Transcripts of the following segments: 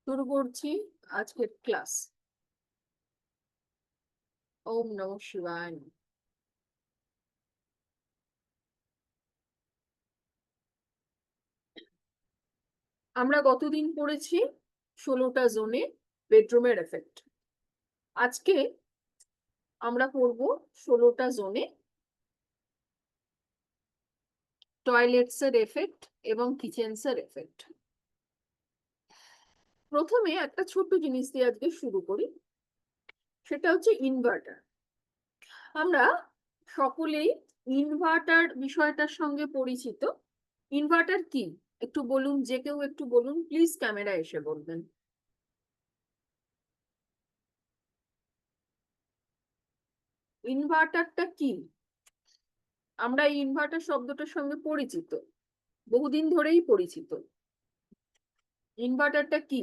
শুরু করছি আজকের ক্লাস। ওম নমঃ শিবায়। আমরা গতদিন পড়েছি 16টা জোনে বেডরুমের এফেক্ট। আজকে আমরা পড়বো 16টা জোনে টয়লেটস এর এফেক্ট এবং কিচেনস এর এফেক্ট। প্রথমে একটা ছোট্ট জিনিস দিয়ে আজকে শুরু করি, সেটা হচ্ছে ইনভার্টার। আমরা সকলেই ইনভার্টার বিষয়টার সঙ্গে পরিচিত। ইনভার্টার কি একটু বলুন, যে কেউ একটু বলুন প্লিজ, ক্যামেরা এসে বলবেন। ইনভার্টারটা কি? আমরা এই ইনভার্টার শব্দটার সঙ্গে পরিচিত, বহুদিন ধরেই পরিচিত। ইনভার্টারটা কি?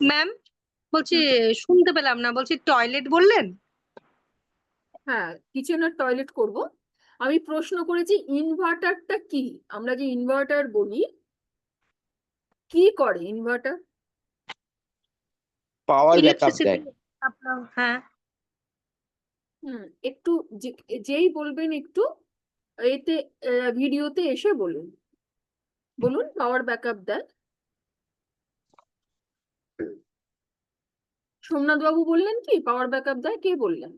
ম্যাম বলছি, শুনতে পেলাম না, বলছি টয়লেট বললেন? হ্যাঁ, কিচেন আর টয়লেট করব। আমি প্রশ্ন করেছি ইনভার্টারটা কি। আমরা যে ইনভার্টার বলি, কি করে ইনভার্টার? Power backup electricity. দেয়। হ্যাঁ, একটু যেই বলবেন একটু এতে ভিডিওতে এসে বলুন। বলুন পাওয়ার ব্যাকআপ দেয়। সোমনাথ বাবু বললেন কি পাওয়ার ব্যাকআপ দেয়? কে বললেন?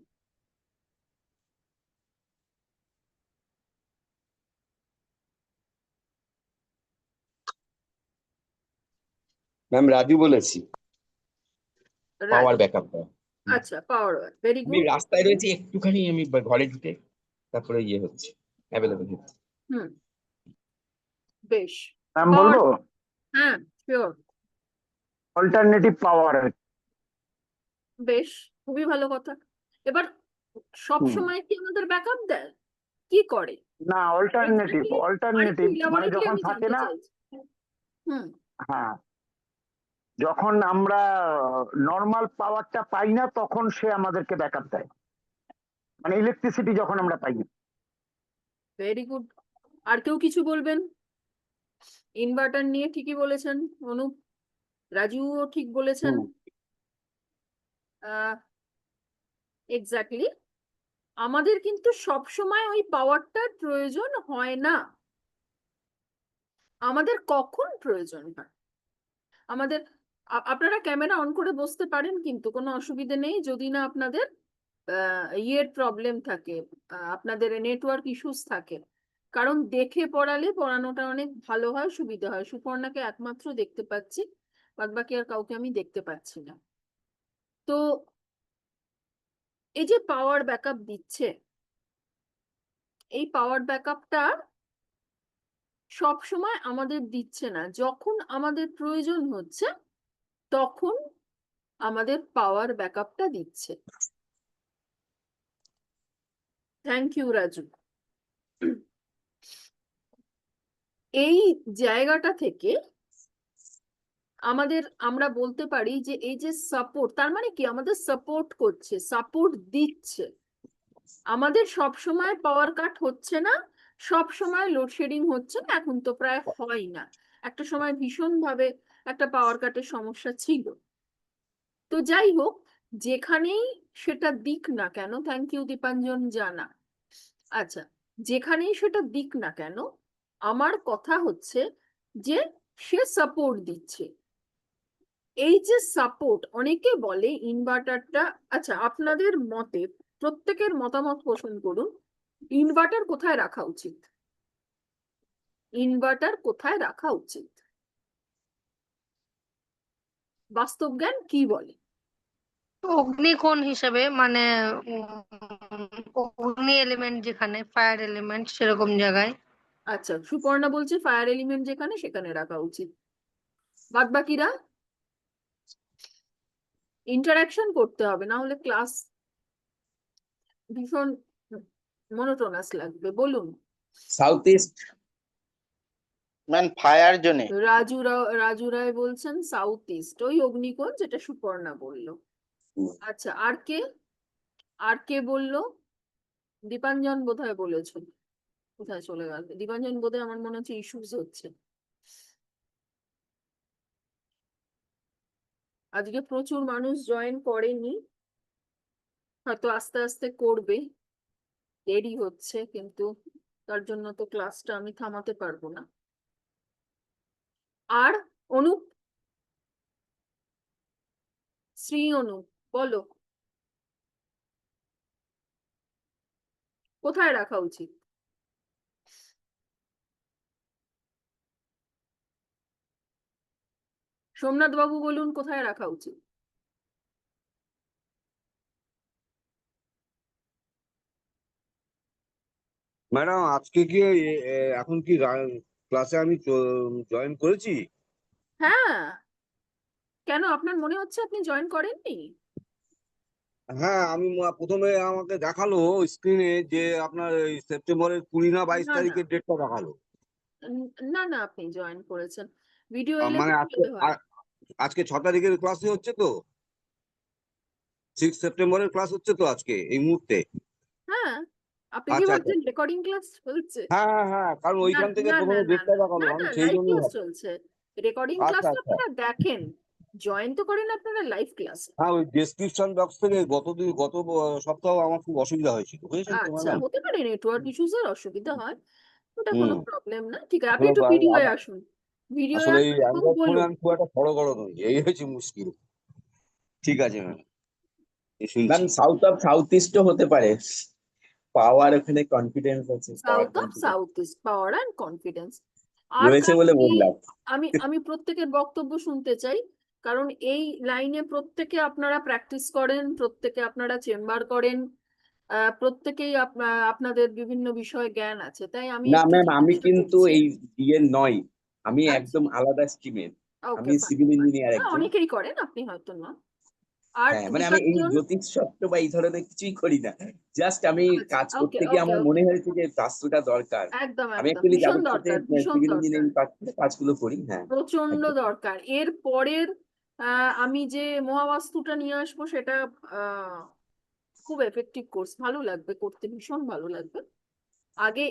ম্যাম রাজু বলেছি পাওয়ার রাজু। ব্যাকআপ দেয়। আচ্ছা, পাওয়ার, ভেরি আমি গুড। রাস্তায় রয়েছি একটুখানি, আমি ঘরে ঢুকে তারপরে হচ্ছে অ্যাভেলেবল হচ্ছে। হুম, বেশ। ম্যাম পাওয়ার, বলবো হ্যাঁ শিওর। অল্টারনেটিভ পাওয়ার। বেশ, খুবই ভালো কথা। এবার সব সময় কি আমাদের ব্যাকআপ দেয়? কি করে? না, অল্টারনেটিভ Exactly, আরেকটু অল্টারনেটিভ মানে ইলাবোরেটলি যখন আমি থাকে জানতে না। চাইছি। হুম। হ্যাঁ, যখন আমরা নর্মাল পাওয়ারটা পাই না তখন সে আমাদেরকে ব্যাকআপ দেয়, মানে ইলেকট্রিসিটি যখন আমরা পাই না। Very good. আর কেউ কিছু বলবেন? ইনভার্টার নিয়ে ঠিকই বলেছেন অনুপ, রাজুও ঠিক বলেছেন। এক্স্যাক্টলি। আমাদের কিন্তু সব সময় ওই পাওয়ারটার প্রয়োজন হয় না। আমাদের কখন প্রয়োজন হয়? আমাদের আপনারা ক্যামেরা অন করে বসতে পারেন, কিন্তু কোনো অসুবিধা নেই, যদি না আপনাদের ইয়ের প্রবলেম থাকে, আপনাদের নেটওয়ার্ক ইস্যুস থাকে। কারণ দেখে পড়ালে পড়ানোটা অনেক ভালো হয়, সুবিধা হয়। সুপর্ণাকে একমাত্র দেখতে পাচ্ছি, বাদ বাকি আর কাউকে আমি দেখতে পাচ্ছি না। তো এই যে পাওয়ার ব্যাকআপ দিচ্ছে, এই পাওয়ার ব্যাকআপটা সব সময় আমাদের দিচ্ছে না। যখন আমাদের প্রয়োজন হচ্ছে তখন আমাদের পাওয়ার ব্যাকআপটা দিচ্ছে। Thank you Raju. এই জায়গাটা থেকে আমরা বলতে পারি যে এই যে সাপোর্ট, তার মানে কি আমাদের সাপোর্ট করছে, সাপোর্ট দিচ্ছে। আমাদের সব সময় পাওয়ার কাট হচ্ছে না, সব সময় লোডশেডিং হচ্ছে না, এখন তো প্রায় হয় না। একটা সময় ভীষণ ভাবে একটা পাওয়ার কাটের সমস্যা ছিল। তো যাই হোক, যেখানেই সেটা দিক না কেন, থ্যাংক ইউ দীপাঞ্জন জানা। আচ্ছা, যেখানেই সেটা দিক না কেন, আমার কথা হচ্ছে যে সে সাপোর্ট দিচ্ছে। এই যে সাপোর্ট, অনেকে বলে ইনভার্টারটা, আচ্ছা আপনাদের মতে প্রত্যেকের মতামত পোষণ করুন, ইনভার্টার কোথায় রাখা উচিত? ইনভার্টার কোথায় রাখা উচিত? বাস্তব জ্ঞান কি বলে? অগ্নিকোণ হিসেবে, মানে অগ্নি এলিমেন্ট যেখানে, ফায়ার এলিমেন্ট সেরকম জায়গায়। আচ্ছা, সুপর্ণা বলছে ফায়ার এলিমেন্ট যেখানে সেখানে রাখা উচিত। বাদ বাকিরা? ইন্টারাকশন করতে হবে, না হলে ক্লাস ভীষণ মনোটোনাস লাগবে। বলুন। South east. ম্যান ফায়ার জোনে। রাজু রায় বলছেন সাউথ ইস্ট, ওই অগ্নিকোণ যেটা সুপর্ণা বললো। আচ্ছা, আর কে বললো? দীপাঞ্জন বোধহয় বলেছে। কোথায় চলে গেল দীপাঞ্জন? বোধহয় আমার মনে হচ্ছে ইস্যুস হচ্ছে। আজকে প্রচুর মানুষ জয়েন করেনি, হয়তো আস্তে আস্তে করবে, দেরি হচ্ছে, কিন্তু তার জন্য তো ক্লাসটা আমি থামাতে পারবো না। আর অনুপ, শ্রী অনুপ, বলো কোথায় রাখা উচিত? সোমনাথ বাবু বলুন কোথায় রাখা উচিত? ম্যাডাম আজকে কি এখন কি ক্লাসে আমি জয়েন করেছি? হ্যাঁ, কেন আপনার মনে হচ্ছে আপনি জয়েন করেননি? হ্যাঁ, আমি প্রথমে আমাকে দেখালো স্ক্রিনে যে আপনার এই সেপ্টেম্বরের 20 না 22 না না তারিখের ডেটটা দেখালো। না না, আপনি জয়েন করেছেন, ভিডিও এলে মানে তো আজকে বলতে হয়। আজকে 6 তারিখের ক্লাসে হচ্ছে তো, 6 সেপ্টেম্বরের ক্লাস হচ্ছে তো আজকে এই মুহূর্তে। হ্যাঁ, আপনি কি আচ্ছা আচ্ছা, ভাবছেন রেকর্ডিং ক্লাস চলছে? হ্যাঁ হ্যাঁ হ্যাঁ, কারণ না ওইখান থেকে না না প্রথমে না ডেটটা না দেখালো, না আমি না, সেই লাইভ জন্যই ক্লাস ভাবছি। চলছে। রেকর্ডিং ক্লাস আচ্ছা তো আচ্ছা, আপনারা দেখেন, জয়েন তো করেন আপনারা লাইভ ক্লাসে। হ্যাঁ ওই ডেসক্রিপশন বক্স থেকে গত সপ্তাহ আমার খুব অসুবিধা হয়েছিল, বুঝেছেন তো আচ্ছা, ম্যাডাম। হতে পারে নেটওয়ার্ক ইস্যুস এর অসুবিধা হয়, ওটা কোনো হুম। প্রবলেম না। ঠিক আছে, আপনি আসলে একটু ভিডিওয়ে আসুন, ভিডিওয়ে আসলে এই আসুন এবং অ্যান্ড্রয়েড ফোনে বলুন। আমি খুব একটা সড়গড় নই, এই হচ্ছে মুশকিল। ঠিক আছে ম্যাম, শুনছি। ম্যাম সাউথ ইস্টও হতে পারে, পাওয়ার ওখানে কনফিডেন্স আছে, power south of confidence south east, power and confidence. আর রয়েছে বলে কারণ বললাম। আমি আমি প্রত্যেকের বক্তব্য শুনতে চাই, কারণ এই লাইনে প্রত্যেকে আপনারা প্র্যাকটিস করেন, প্রত্যেকে আপনারা চেম্বার করেন, প্রত্যেকেই আপনাদের বিভিন্ন বিষয়ে জ্ঞান আছে, তাই আমি না একটু ম্যাম, আমি জিজ্ঞাসা কিন্তু করছি। এই ইয়ে নয়, আমি আচ্ছা, একদম আলাদা স্ট্রিমের। ওকে, আমি ফাইন সিভিল ফাইন, ইঞ্জিনিয়ার একজন। অনেকেই করেন, আপনি হয়তো না। আর হ্যাঁ মানে আমি এই দীপাঞ্জন, জ্যোতিষশাস্ত্র বা এই ধরনের কিছুই করি না, জাস্ট আমি আচ্ছা, কাজ ওকে করতে গিয়ে ওকে আমার ওকে, মনে হয়েছে যে শাস্ত্রটা দরকার। একদম আমি একদম, অ্যাকচুয়ালি ভীষণ যাদের সাথে দরকার, ভীষণ সিভিল দরকার, ইঞ্জিনিয়ারিং কাজগুলো করি, হ্যাঁ প্রচন্ড একদম। দরকার। এর পরের আমি যে মহাবাস্তুটা নিয়ে আসবো সেটা খুব এফেক্টিভ কোর্স, ভালো লাগবে করতে, ভীষণ ভালো লাগবে। আগে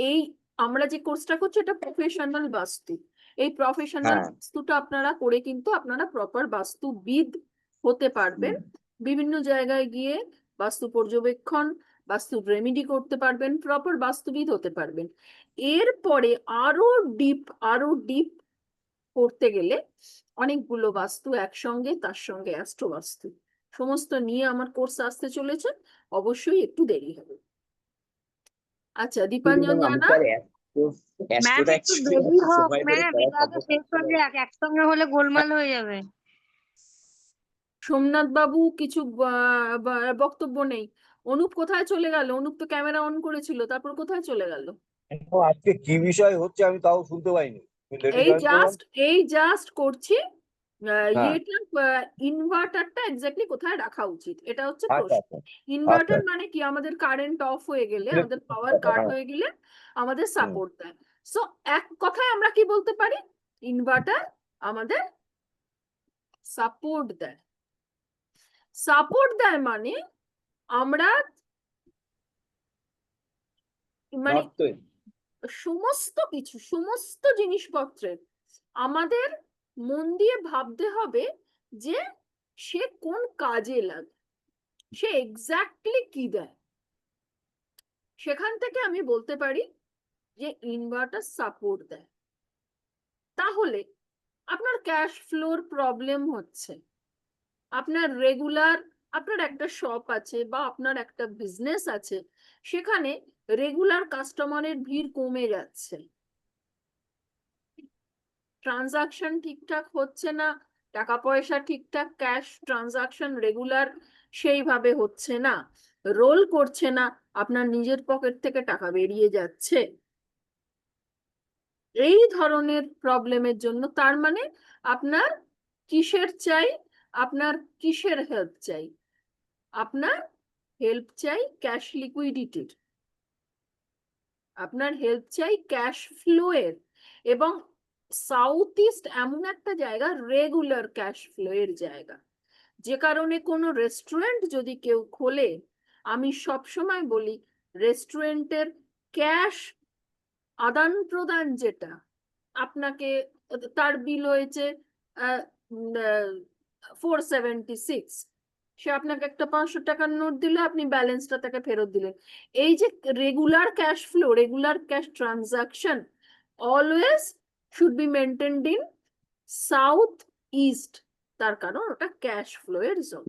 এই আমরা যে কোর্সটা করছি এটা প্রফেশনাল বাস্তু, এই প্রফেশনাল হ্যাঁ। বাস্তুটা আপনারা করে কিন্তু আপনারা প্রপার বাস্তুবিদ হতে পারবেন। হুম। বিভিন্ন জায়গায় গিয়ে বাস্তু পর্যবেক্ষণ, বাস্তু রেমেডি করতে পারবেন, প্রপার বাস্তুবিদ হতে পারবেন। এরপরে আরো ডিপ করতে গেলে অনেকগুলো বাস্তু একসঙ্গে, তার সঙ্গে অ্যাস্ট্রো বাস্তু সমস্ত নিয়ে আমার কোর্স আসতে চলেছে, অবশ্যই একটু দেরি হবে। আচ্ছা, কিন্তু দীপাঞ্জন ম্যাম আমি জানা, তো আর ম্যাম অ্যাস্ট্রোটা একটু অ্যাকচুয়ালি দেরি হোক সময় করে ম্যাম, করা এটা আগে সম্ভব শেষ হচ্ছে হয়ে না। যাক, একসঙ্গে হলে গোলমাল হয়ে যাবে। সোমনাথ বাবু কিছু বক্তব্য নেই। অনুপ কোথায় চলে গেল? অনুপ তো ক্যামেরা অন করেছিল, তারপর কোথায় চলে গেল? আজকে কি বিষয় হচ্ছে আমি তাও শুনতে পাইনি, লেটে এই জয়েন করলাম। জাস্ট এই জাস্ট করছি, হ্যাঁ, ইয়েটা ইনভার্টারটা এক্স্যাক্টলি কোথায় রাখা উচিত, এটা হচ্ছে আচ্ছা প্রশ্ন। আচ্ছা আচ্ছা ইনভার্টার মানে কি, আমাদের কারেন্ট অফ হয়ে গেলে, আমাদের Electric পাওয়ার ব্যাপার, কাট হ্যাঁ। হয়ে গেলে আমাদের হুম। সাপোর্ট দেয়। সো এক কথায় আমরা কি বলতে পারি, ইনভার্টার আমাদের সাপোর্ট দেয়। সাপোর্ট দেয় মানে আমরা মানে নট তো সমস্ত জিনিসপত্রের আমাদের মন দিয়ে ভাবতে হবে যে সে কোন কাজে লাগে, সে এক্স্যাক্টলি কি দেয়। সেখান থেকে আমি বলতে পারি যে ইনভার্টার সাপোর্ট দেয়। তাহলে আপনার ক্যাশ ফ্লোর প্রবলেম হচ্ছে, আপনার রেগুলার, আপনার একটা শপ আছে বা আপনার একটা বিজনেস আছে, সেখানে রেগুলার কাস্টমারের ভিড় কমে যাচ্ছে, ট্রানজাকশন ঠিকঠাক হচ্ছে না, টাকা পয়সা ঠিকঠাক ক্যাশ ট্রানজাকশন রেগুলার সেইভাবে হচ্ছে না, রোল করছে না, আপনার নিজের পকেট থেকে টাকা বেরিয়ে যাচ্ছে, এই ধরনের প্রবলেমের জন্য, তার মানে আপনার কিসের চাই, আপনার কিসের হেল্প চাই, আপনার হেল্প চাই ক্যাশ লিকুইডিটির, আপনার হেল্প চাই ক্যাশ ফ্লো এর। এবং সাউথ ইস্ট এমন একটা জায়গা, রেগুলার ক্যাশ ফ্লো এর জায়গা, যে কারণে কোনো রেস্টুরেন্ট যদি কেউ খোলে, আমি সব সময় বলি রেস্টুরেন্টের ক্যাশ আদান প্রদান যেটা আপনাকে, তার বিল হয়েছে 476, সে আপনাকে একটা 500 টাকার নোট দিলে আপনি ব্যালেন্সটা তাকে ফেরত দিলেন। এই যে regular cash flow, regular cash transaction always should be maintained in south east, তার কারণ ওটা ক্যাশ ফ্লো এর জোন।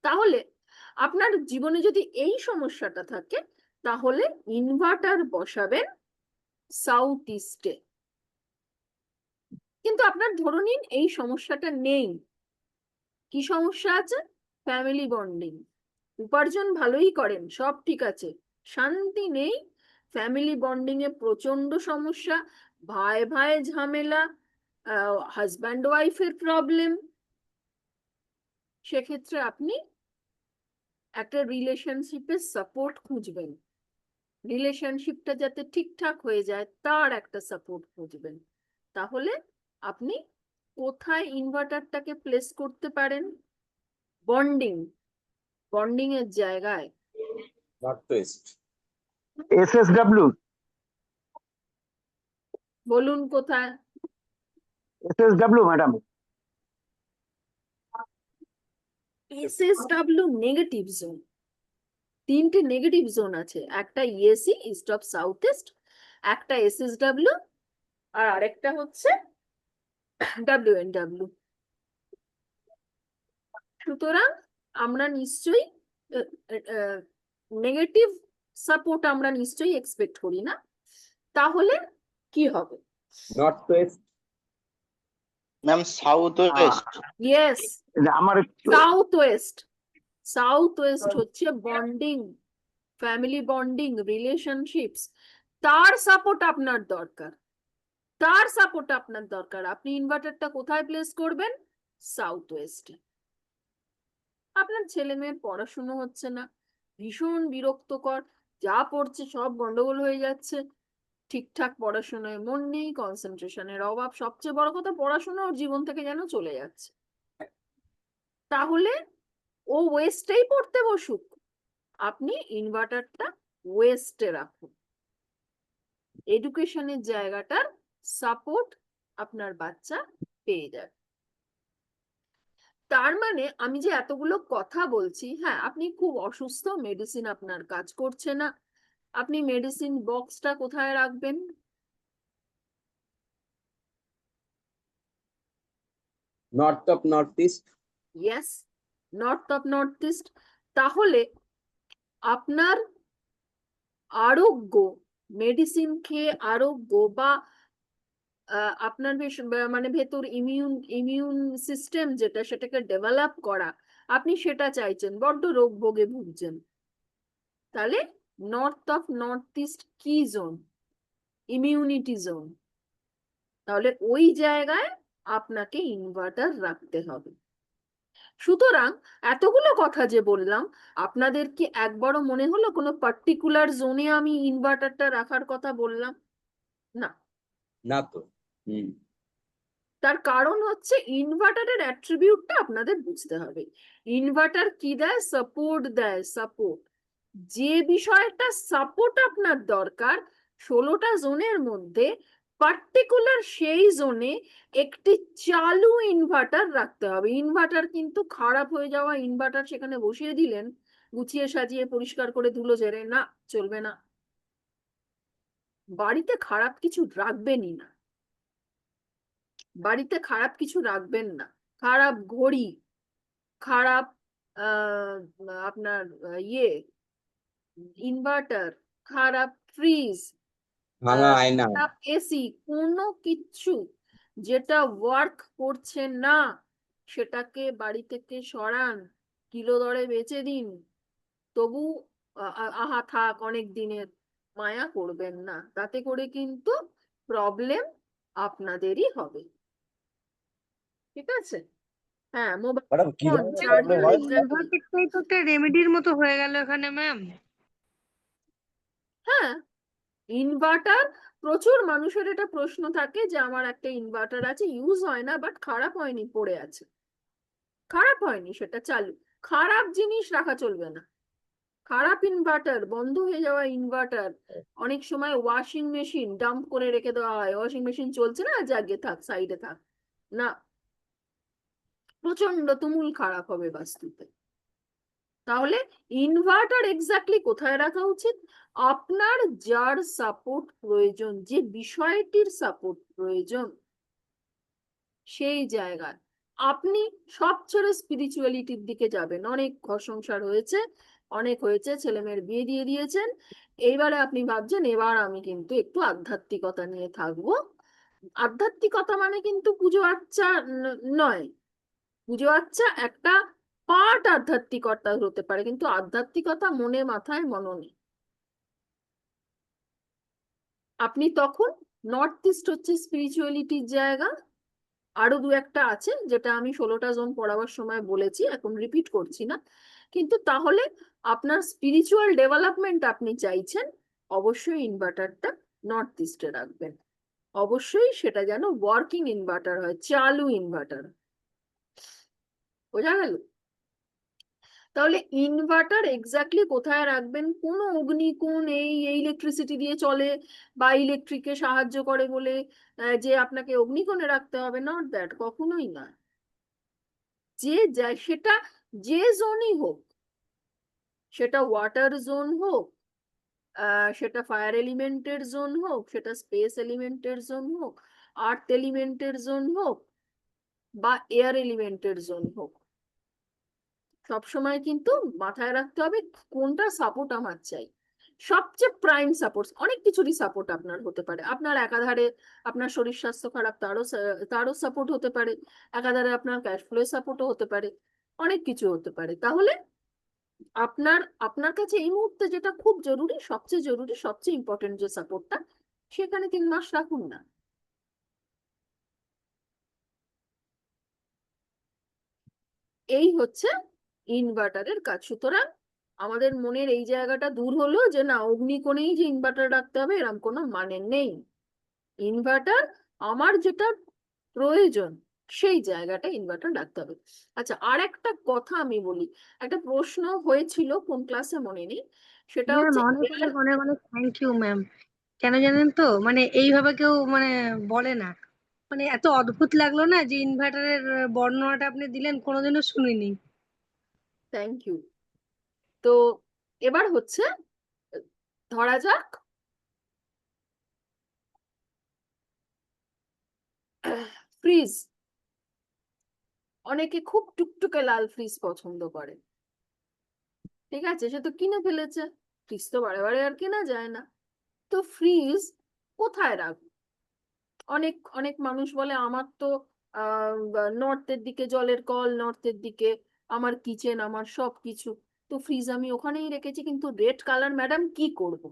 তাহলে আপনার জীবনে যদি এই সমস্যাটা থাকে তাহলে ইনভার্টার বসাবেন সাউথ ইস্টে। কিন্তু আপনার ধরে নিন এই সমস্যাটা নেই, কি সমস্যা আছে? ফ্যামিলি বন্ডিং, উপার্জন ভালোই করেন, সব ঠিক আছে, শান্তি নেই, ফ্যামিলি বন্ডিং এ প্রচন্ড সমস্যা, ভাই ভাই ঝামেলা, হাজব্যান্ড ওয়াইফের প্রবলেম, সেক্ষেত্রে আপনি একটা রিলেশনশিপে সাপোর্ট খুঁজবেন, রিলেশনশিপটা যাতে ঠিকঠাক হয়ে যায় তার একটা সাপোর্ট খুঁজবেন। তাহলে আপনি কোথায় ইনভার্টারটাকে প্লেস করতে পারেন? বন্ডিং, বন্ডিং এর জায়গায়। North West. SSW, বলুন কোথায়? SSW madam. SSW negative zone, তিনটে নেগেটিভ জোন আছে, একটা EAC east of south east, একটা SSW, আর আরেকটা হচ্ছে WNW। সুতরাং আমরা নিশ্চয়ই নেগেটিভ সাপোর্ট আমরা নিশ্চয়ই এক্সপেক্ট করি না। তাহলে কি হবে? North West. Ma'am south West. Yes, আমার একটু সাউথ ওয়েস্ট। সাউথ ওয়েস্ট হচ্ছে বন্ডিং, ফ্যামিলি বন্ডিং, রিলেশনশিপস, তার সাপোর্ট আপনার দরকার, তার সাপোর্ট আপনার দরকার। আপনি ইনভার্টারটা কোথায় প্লেস করবেন? সাউথ ওয়েস্টে। আপনার ছেলে মেয়ের পড়াশুনো হচ্ছে না, ভীষণ বিরক্তকর, যা পড়ছে সব গন্ডগোল হয়ে যাচ্ছে, ঠিকঠাক পড়াশোনায় মন নেই, কনসেন্ট্রেশনের অভাব, সবচেয়ে বড় কথা পড়াশোনা ওর জীবন থেকে যেন চলে যাচ্ছে। তাহলে ও ওয়েস্টেই পড়তে বসুক, আপনি ইনভার্টারটা ওয়েস্টে রাখুন, এডুকেশনের জায়গাটার সাপোর্ট আপনার বাচ্চা পেয়ে যাবে। তার মানে আমি যে এতগুলো কথা বলছি, হ্যাঁ আপনি খুব অসুস্থ, মেডিসিন আপনার কাজ করছে না, আপনি মেডিসিন বক্সটা কোথায় রাখবেন? North of north east. Yes, north of north east. তাহলে আপনার আরোগ্য, মেডিসিন খেয়ে আরোগ্য, বা আপনার মানে ভেতর ইমিউন সিস্টেম যেটা, সেটাকে ডেভেলপ করা, আপনি সেটা চাইছেন, বড্ড রোগ ভোগে ভুগছেন। তাহলে নর্থ অফ নর্থ ইস্ট কি জোন? Immunity zone. তাহলে ওই জায়গায় আপনাকে ইনভার্টার রাখতে হবে। সুতরাং এতগুলো কথা যে বললাম, আপনাদের কি একবারও মনে হলো কোনো পার্টিকুলার জোনে আমি ইনভার্টারটা রাখার কথা বললাম? না। না তো। হুম। তার কারণ হচ্ছে ইনভার্টারের অ্যাট্রিবিউটটা আপনাদের বুঝতে হবে। ইনভার্টার কি দেয়? সাপোর্ট দেয়, সাপোর্ট। যে বিষয়টা সাপোর্ট আপনার দরকার, 16টা জোনের মধ্যে পার্টিকুলার সেই জোনে একটি চালু ইনভার্টার রাখতে হবে। ইনভার্টার কিন্তু খারাপ হয়ে যাওয়া ইনভার্টার সেখানে বসিয়ে দিলেন, গুছিয়ে সাজিয়ে পরিষ্কার করে ধুলো ঝেড়ে, না, চলবে না। বাড়িতে খারাপ কিছু রাখবেনই না, বাড়িতে খারাপ কিছু রাখবেন না। খারাপ ঘড়ি, খারাপ আপনার ইনভার্টার, খারাপ ফ্রিজ, ভাঙা আয়না। খারাপ এসি, কোনো কিচ্ছু যেটা ওয়ার্ক করছে না সেটাকে বাড়ি থেকে সরান, কিলো দরে বেচে দিন, তবু আহা থাক অনেক দিনের, মায়া করবেন না, তাতে করে কিন্তু প্রবলেম আপনাদেরই হবে। ঠিক আছে? হ্যাঁ, মোবাইল ম্যাডাম কিভাবে প্রবলেম হয়? ইনভার্টারটাই তো একটা রেমেডির মতো হয়ে গেল এখানে ম্যাম। হ্যাঁ, ইনভার্টার, প্রচুর মানুষের এটা প্রশ্ন থাকে যে আমার একটা ইনভার্টার আছে, ইউজ হয় না, বাট খারাপ হয়নি, পড়ে আছে। খারাপ হয়নি, সেটা চালু। খারাপ জিনিস রাখা চলবে না। খারাপ ইনভার্টার, বন্ধ হয়ে যাওয়া ইনভার্টার, অনেক সময় ওয়াশিং মেশিন ডাম্প করে রেখে দেওয়া হয়, ওয়াশিং মেশিন চলছে না, জাগে থাক, সাইডে থাক, না। প্রচন্ড তুমুল খারাপ হবে বাস্তুতে। তাহলে ইনভার্টার এক্স্যাক্টলি কোথায় রাখা উচিত? আপনার যার সাপোর্ট প্রয়োজন, যে বিষয়টির সাপোর্ট প্রয়োজন, সেই জায়গায়। আপনি সব ছেড়ে স্পিরিচুয়ালিটির দিকে যাবেন, অনেক ঘর সংসার হয়েছে, অনেক হয়েছে, ছেলে মেয়ের বিয়ে দিয়ে দিয়েছেন, এইবারে আপনি ভাবছেন এবার আমি কিন্তু একটু আধ্যাত্মিকতা নিয়ে থাকবো। আধ্যাত্মিকতা মানে কিন্তু পুজো আর্চা নয়। পুজো আর্চা একটা পার্ট আধ্যাত্মিকতা হতে পারে, কিন্তু আধ্যাত্মিকতা মনে মাথায় মননে। আপনি তখন নর্থ ইস্ট হচ্ছে স্পিরিচুয়ালিটির জায়গা, আরো দু একটা আছে যেটা আমি 16টা জোন পড়াবার সময় বলেছি, এখন রিপিট করছি না। কিন্তু তাহলে আপনার স্পিরিচুয়াল ডেভেলপমেন্ট আপনি চাইছেন, অবশ্যই ইনভার্টারটা নর্থ ইস্টে রাখবেন। অবশ্যই সেটা যেন ওয়ার্কিং ইনভার্টার হয়, চালু ইনভার্টার। বোঝা গেল? তাহলে ইনভার্টার এক্স্যাক্টলি কোথায় রাখবেন? কোন অগ্নিকোণ এই ইলেকট্রিসিটি দিয়ে চলে বা ইলেকট্রিকে সাহায্য করে বলে যে আপনাকে অগ্নিকোণে রাখতে হবে, নট দ্যাট, কখনোই না। যে যায় সেটা যে জোনই হোক, সেটা ওয়াটার জোন হোক, সেটা ফায়ার এলিমেন্টের জোন হোক, সেটা স্পেস এলিমেন্টের জোন হোক, আর্থ এলিমেন্টের জোন হোক, বা এয়ার এলিমেন্টের জোন হোক, সবসময় কিন্তু মাথায় রাখতে হবে কোনটা সাপোর্ট আমার চাই। সবচেয়ে প্রাইম সাপোর্ট, অনেক কিছুরই সাপোর্ট আপনার হতে পারে। আপনার একাধারে আপনার শরীর স্বাস্থ্য খারাপ, তারও সাপোর্ট হতে পারে। একাধারে আপনার ক্যাশ ফ্লো সাপোর্টও হতে পারে, অনেক কিছু হতে পারে। তাহলে আপনার কাছে এই মুহূর্তে যেটা খুব জরুরি, সবচেয়ে ইম্পর্টেন্ট যে সাপোর্টটা, সেখানে 3 মাস রাখুন না। এই হচ্ছে ইনভার্টারের কাজ। সুতরাং আমাদের মনের এই জায়গাটা দূর হলো যে না, অগ্নিকোণেই যে ইনভার্টার রাখতে হবে এরকম কোনো মানে নেই। ইনভার্টার আমার যেটা প্রয়োজন সেই জায়গাটা ইনভার্টার রাখতে হবে। আচ্ছা, আর একটা কথা আমি বলি, একটা প্রশ্ন হয়েছিল কোন ক্লাসে মনে নেই, সেটা ম্যাম হচ্ছে অনেক অনেক অনেক অনেক থ্যাংক ইউ ম্যাম। কেন জানেন তো, মানে এইভাবে কেউ মানে বলে না, মানে এত অদ্ভুত লাগলো না যে ইনভার্টারের বর্ণনাটা আপনি দিলেন, কোনোদিনও শুনিনি। Thank you. তো এবার হচ্ছে, ধরা যাক ফ্রিজ, অনেকে খুব টুকটুকে লাল ফ্রিজ পছন্দ করে, ঠিক আছে, সে তো কিনে ফেলেছে, ফ্রিজ তো বারে বারে আর কেনা যায় না। তো ফ্রিজ কোথায় রাখবো? অনেক অনেক মানুষ বলে আমার তো নর্থের দিকে জলের কল, নর্থের দিকে আমার কিচেন, আমার সব কিছু, তো ফ্রিজ আমি ওখানেই রেখেছি, কিন্তু রেড কালার ম্যাডাম কি করব?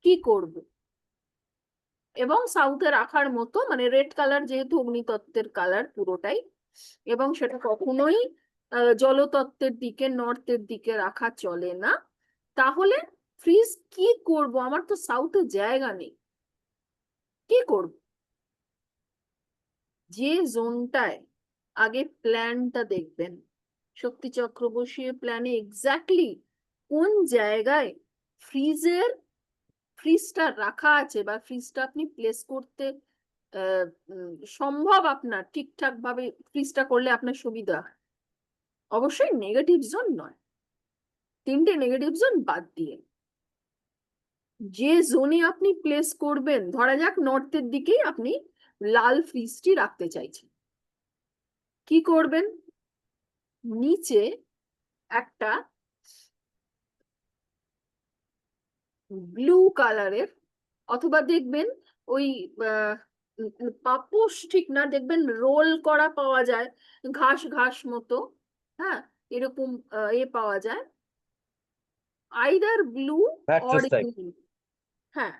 কি করব? এবং সাউথে রাখার মতো, মানে রেড কালার যেহেতু অগ্নিতত্ত্বের কালার পুরোটাই, এবং সেটা কখনোই জলতত্ত্বের দিকে, নর্থের দিকে রাখা চলে না। তাহলে ফ্রিজ কি করব? আমার তো সাউথে জায়গা নেই, কি করব? যে জোনটায় আগে প্ল্যানটা দেখবেন, শক্তি চক্র বসিয়ে প্ল্যানে এক্স্যাক্টলি কোন জায়গায় ফ্রিজটা রাখা আছে বা ফ্রিজটা আপনি প্লেস করতে সম্ভব, আপনার ঠিকঠাক ভাবে ফ্রিজটা করলে আপনার সুবিধা হয়। অবশ্যই নেগেটিভ জোন নয়, 3টে নেগেটিভ জোন বাদ দিয়ে যে জোনে আপনি প্লেস করবেন, ধরা যাক নর্থের দিকেই আপনি লাল ফ্রিজটি রাখতে চাইছেন, কি করবেন? নিচে একটা ব্লু কালারের, অথবা দেখবেন ওই পাপোশ ঠিক না, দেখবেন রোল করা পাওয়া যায়, ঘাস ঘাস মতো, হ্যাঁ, এরকম পাওয়া যায়, আইদার ব্লু অর গ্রিন। হ্যাঁ,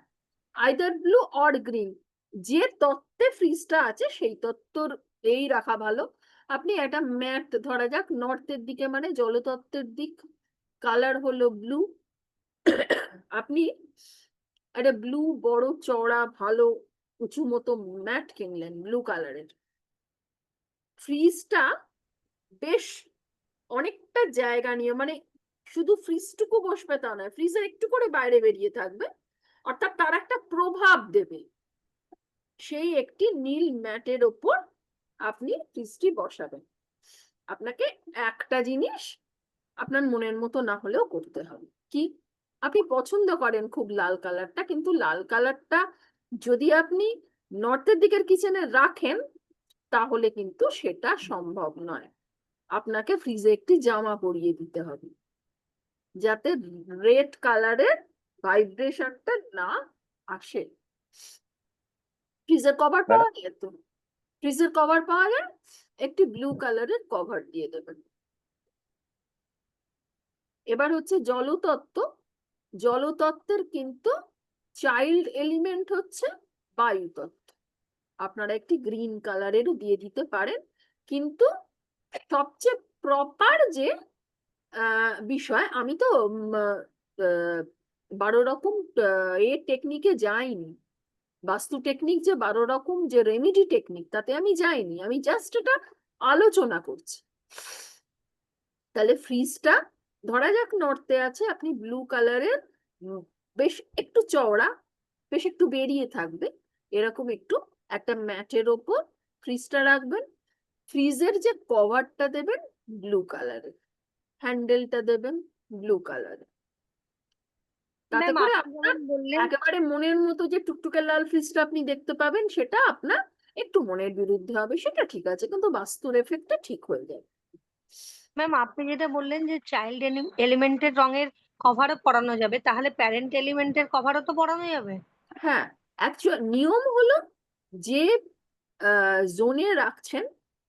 আইদার ব্লু অর গ্রিন, যে তত্ত্বে ফ্রিজটা আছে সেই তত্ত্বর এই রাখা ভালো। আপনি একটা ম্যাট, ধরা যাক নর্থের দিকে মানে জলতত্ত্বের দিক, কালার হলো ব্লু, আপনি একটা ব্লু বড় চওড়া ভালো উঁচু মতো ম্যাট কিনলেন ব্লু কালারের, ফ্রিজটা বেশ অনেকটা জায়গা নিয়ে, মানে শুধু ফ্রিজটুকু বসবে তা নয়, ফ্রিজের একটু করে বাইরে বেরিয়ে থাকবে, অর্থাৎ তার একটা প্রভাব দেবে, সেই একটি নীল ম্যাটের ওপর আপনি ফ্রিজটি বসাবেন। আপনাকে একটা জিনিস আপনার মনের মতো না হলেও করতে হবে। কি? আপনি পছন্দ করেন খুব লাল কালারটা, কিন্তু লাল কালারটা যদি আপনি নর্থের দিকের কিচেনে রাখেন তাহলে কিন্তু সেটা সম্ভব নয়। আপনাকে ফ্রিজে একটি জামা পরিয়ে দিতে হবে যাতে রেড কালারের ভাইব্রেশনটা না আসে। ফ্রিজের কভার পাওয়া যায় তো, ফ্রিজের কভার পাওয়া যায়, একটি ব্লু কালারের কভার দিয়ে দেবেন। এবার হচ্ছে জলতত্ত্ব। জলতত্ত্বের কিন্তু চাইল্ড এলিমেন্ট হচ্ছে বায়ুতত্ত্ব। আপনারা একটি গ্রিন কালারেরও দিয়ে দিতে পারেন, কিন্তু সবচেয়ে প্রপার যে বিষয়, আমি তো 12 রকম টেকনিকে যাইনি, বাস্তু টেকনিক যে 12 রকম যে রেমিডি টেকনিক তাতে আমি যাইনি, আমি জাস্ট এটা আলোচনা করছি। তাহলে ফ্রিজটা ধরা যাক নর্থে আছে, আপনি ব্লু কালারের বেশ একটু চওড়া, বেশ একটু বেরিয়ে থাকবে এরকম একটু একটা ম্যাটের ওপর ফ্রিজটা রাখবেন। ফ্রিজের যে কভারটা দেবেন ব্লু কালারের, হ্যান্ডেলটা দেবেন ব্লু কালারের। তাতে ম্যাম করে আপনি আপনার যেমন বললেন, একেবারে মনের মতো যে টুকটুকে লাল ফ্রিজটা আপনি দেখতে পাবেন সেটা আপনার একটু মনের বিরুদ্ধে হবে, সেটা ঠিক আছে, কিন্তু বাস্তুর এফেক্টটা ঠিক হয়ে যাবে। ম্যাম আপনি যেটা বললেন যে চাইল্ড এলিমেন্টের রঙের কভারও পরানো যাবে, তাহলে প্যারেন্ট এলিমেন্টের কভারও তো পরানো যাবে? হ্যাঁ, অ্যাকচুয়াল নিয়ম হলো যে জোনে রাখছেন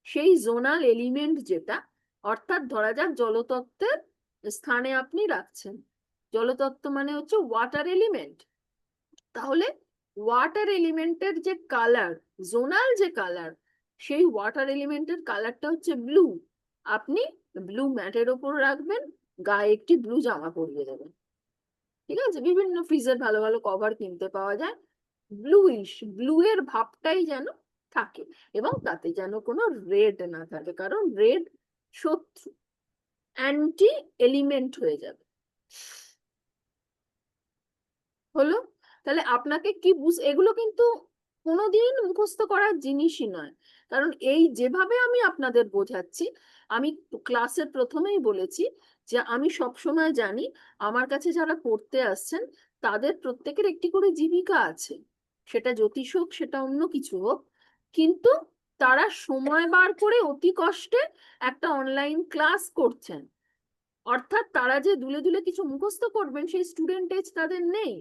সেই জোনাল এলিমেন্ট যেটা, অর্থাৎ ধরা যাক জলতত্ত্বের স্থানে আপনি রাখছেন, জলতত্ত্ব মানে হচ্ছে ওয়াটার এলিমেন্ট, তাহলে ওয়াটার এলিমেন্টের যে কালার, জোনাল যে কালার, সেই ওয়াটার এলিমেন্টের কালারটা হচ্ছে ব্লু। আপনি ব্লু ম্যাটের ওপর রাখবেন, গায়ে একটি ব্লু জামা পরিয়ে দেবেন। ঠিক আছে, বিভিন্ন ফ্রিজের ভালো ভালো কভার কিনতে পাওয়া যায়, ব্লুইশ, ব্লু এর ভাবটাই যেন থাকে, এবং তাতে যেন কোনো রেড না থাকে, কারণ রেড শত্রু, অ্যান্টি এলিমেন্ট হয়ে যাবে। হলো? তাহলে আপনাকে কি এগুলো কিন্তু কোনোদিন মুখস্থ করার জিনিসই নয়, কারণ এই যেভাবে আমি আপনাদের বোঝাচ্ছি, আমি ক্লাসের প্রথমেই বলেছি যে আমি সবসময় জানি আমার কাছে যারা পড়তে আসছেন তাদের প্রত্যেকের একটি করে জীবিকা আছে, সেটা জ্যোতিষ হোক সেটা অন্য কিছু হোক, কিন্তু তারা সময় বার করে অতি কষ্টে একটা অনলাইন ক্লাস করছেন, অর্থাৎ তারা যে দুলে দুলে কিছু মুখস্থ করবেন সেই স্টুডেন্ট এজ তাদের নেই।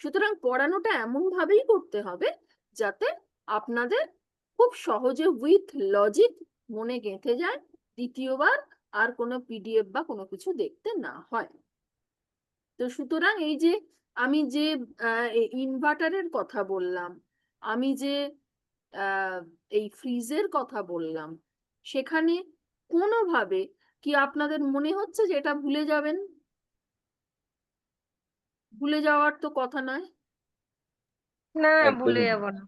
সুতরাং পড়ানোটা এমন ভাবেই করতে হবে যাতে আপনাদের খুব সহজে উইথ লজিক মনে গেঁথে যায়, দ্বিতীয়বার আর কোনো পিডিএফ বা কোনো কিছু দেখতে না হয়। তো সুতরাং এই যে আমি যে ইনভার্টারের কথা বললাম, আমি যে এই ফ্রিজের কথা বললাম, সেখানে কোনোভাবে কি আপনাদের মনে হচ্ছে যে এটা ভুলে যাবেন? ভুলে যাওয়ার তো কথা নয়। না, ভুলে একদমই না। যাবো না।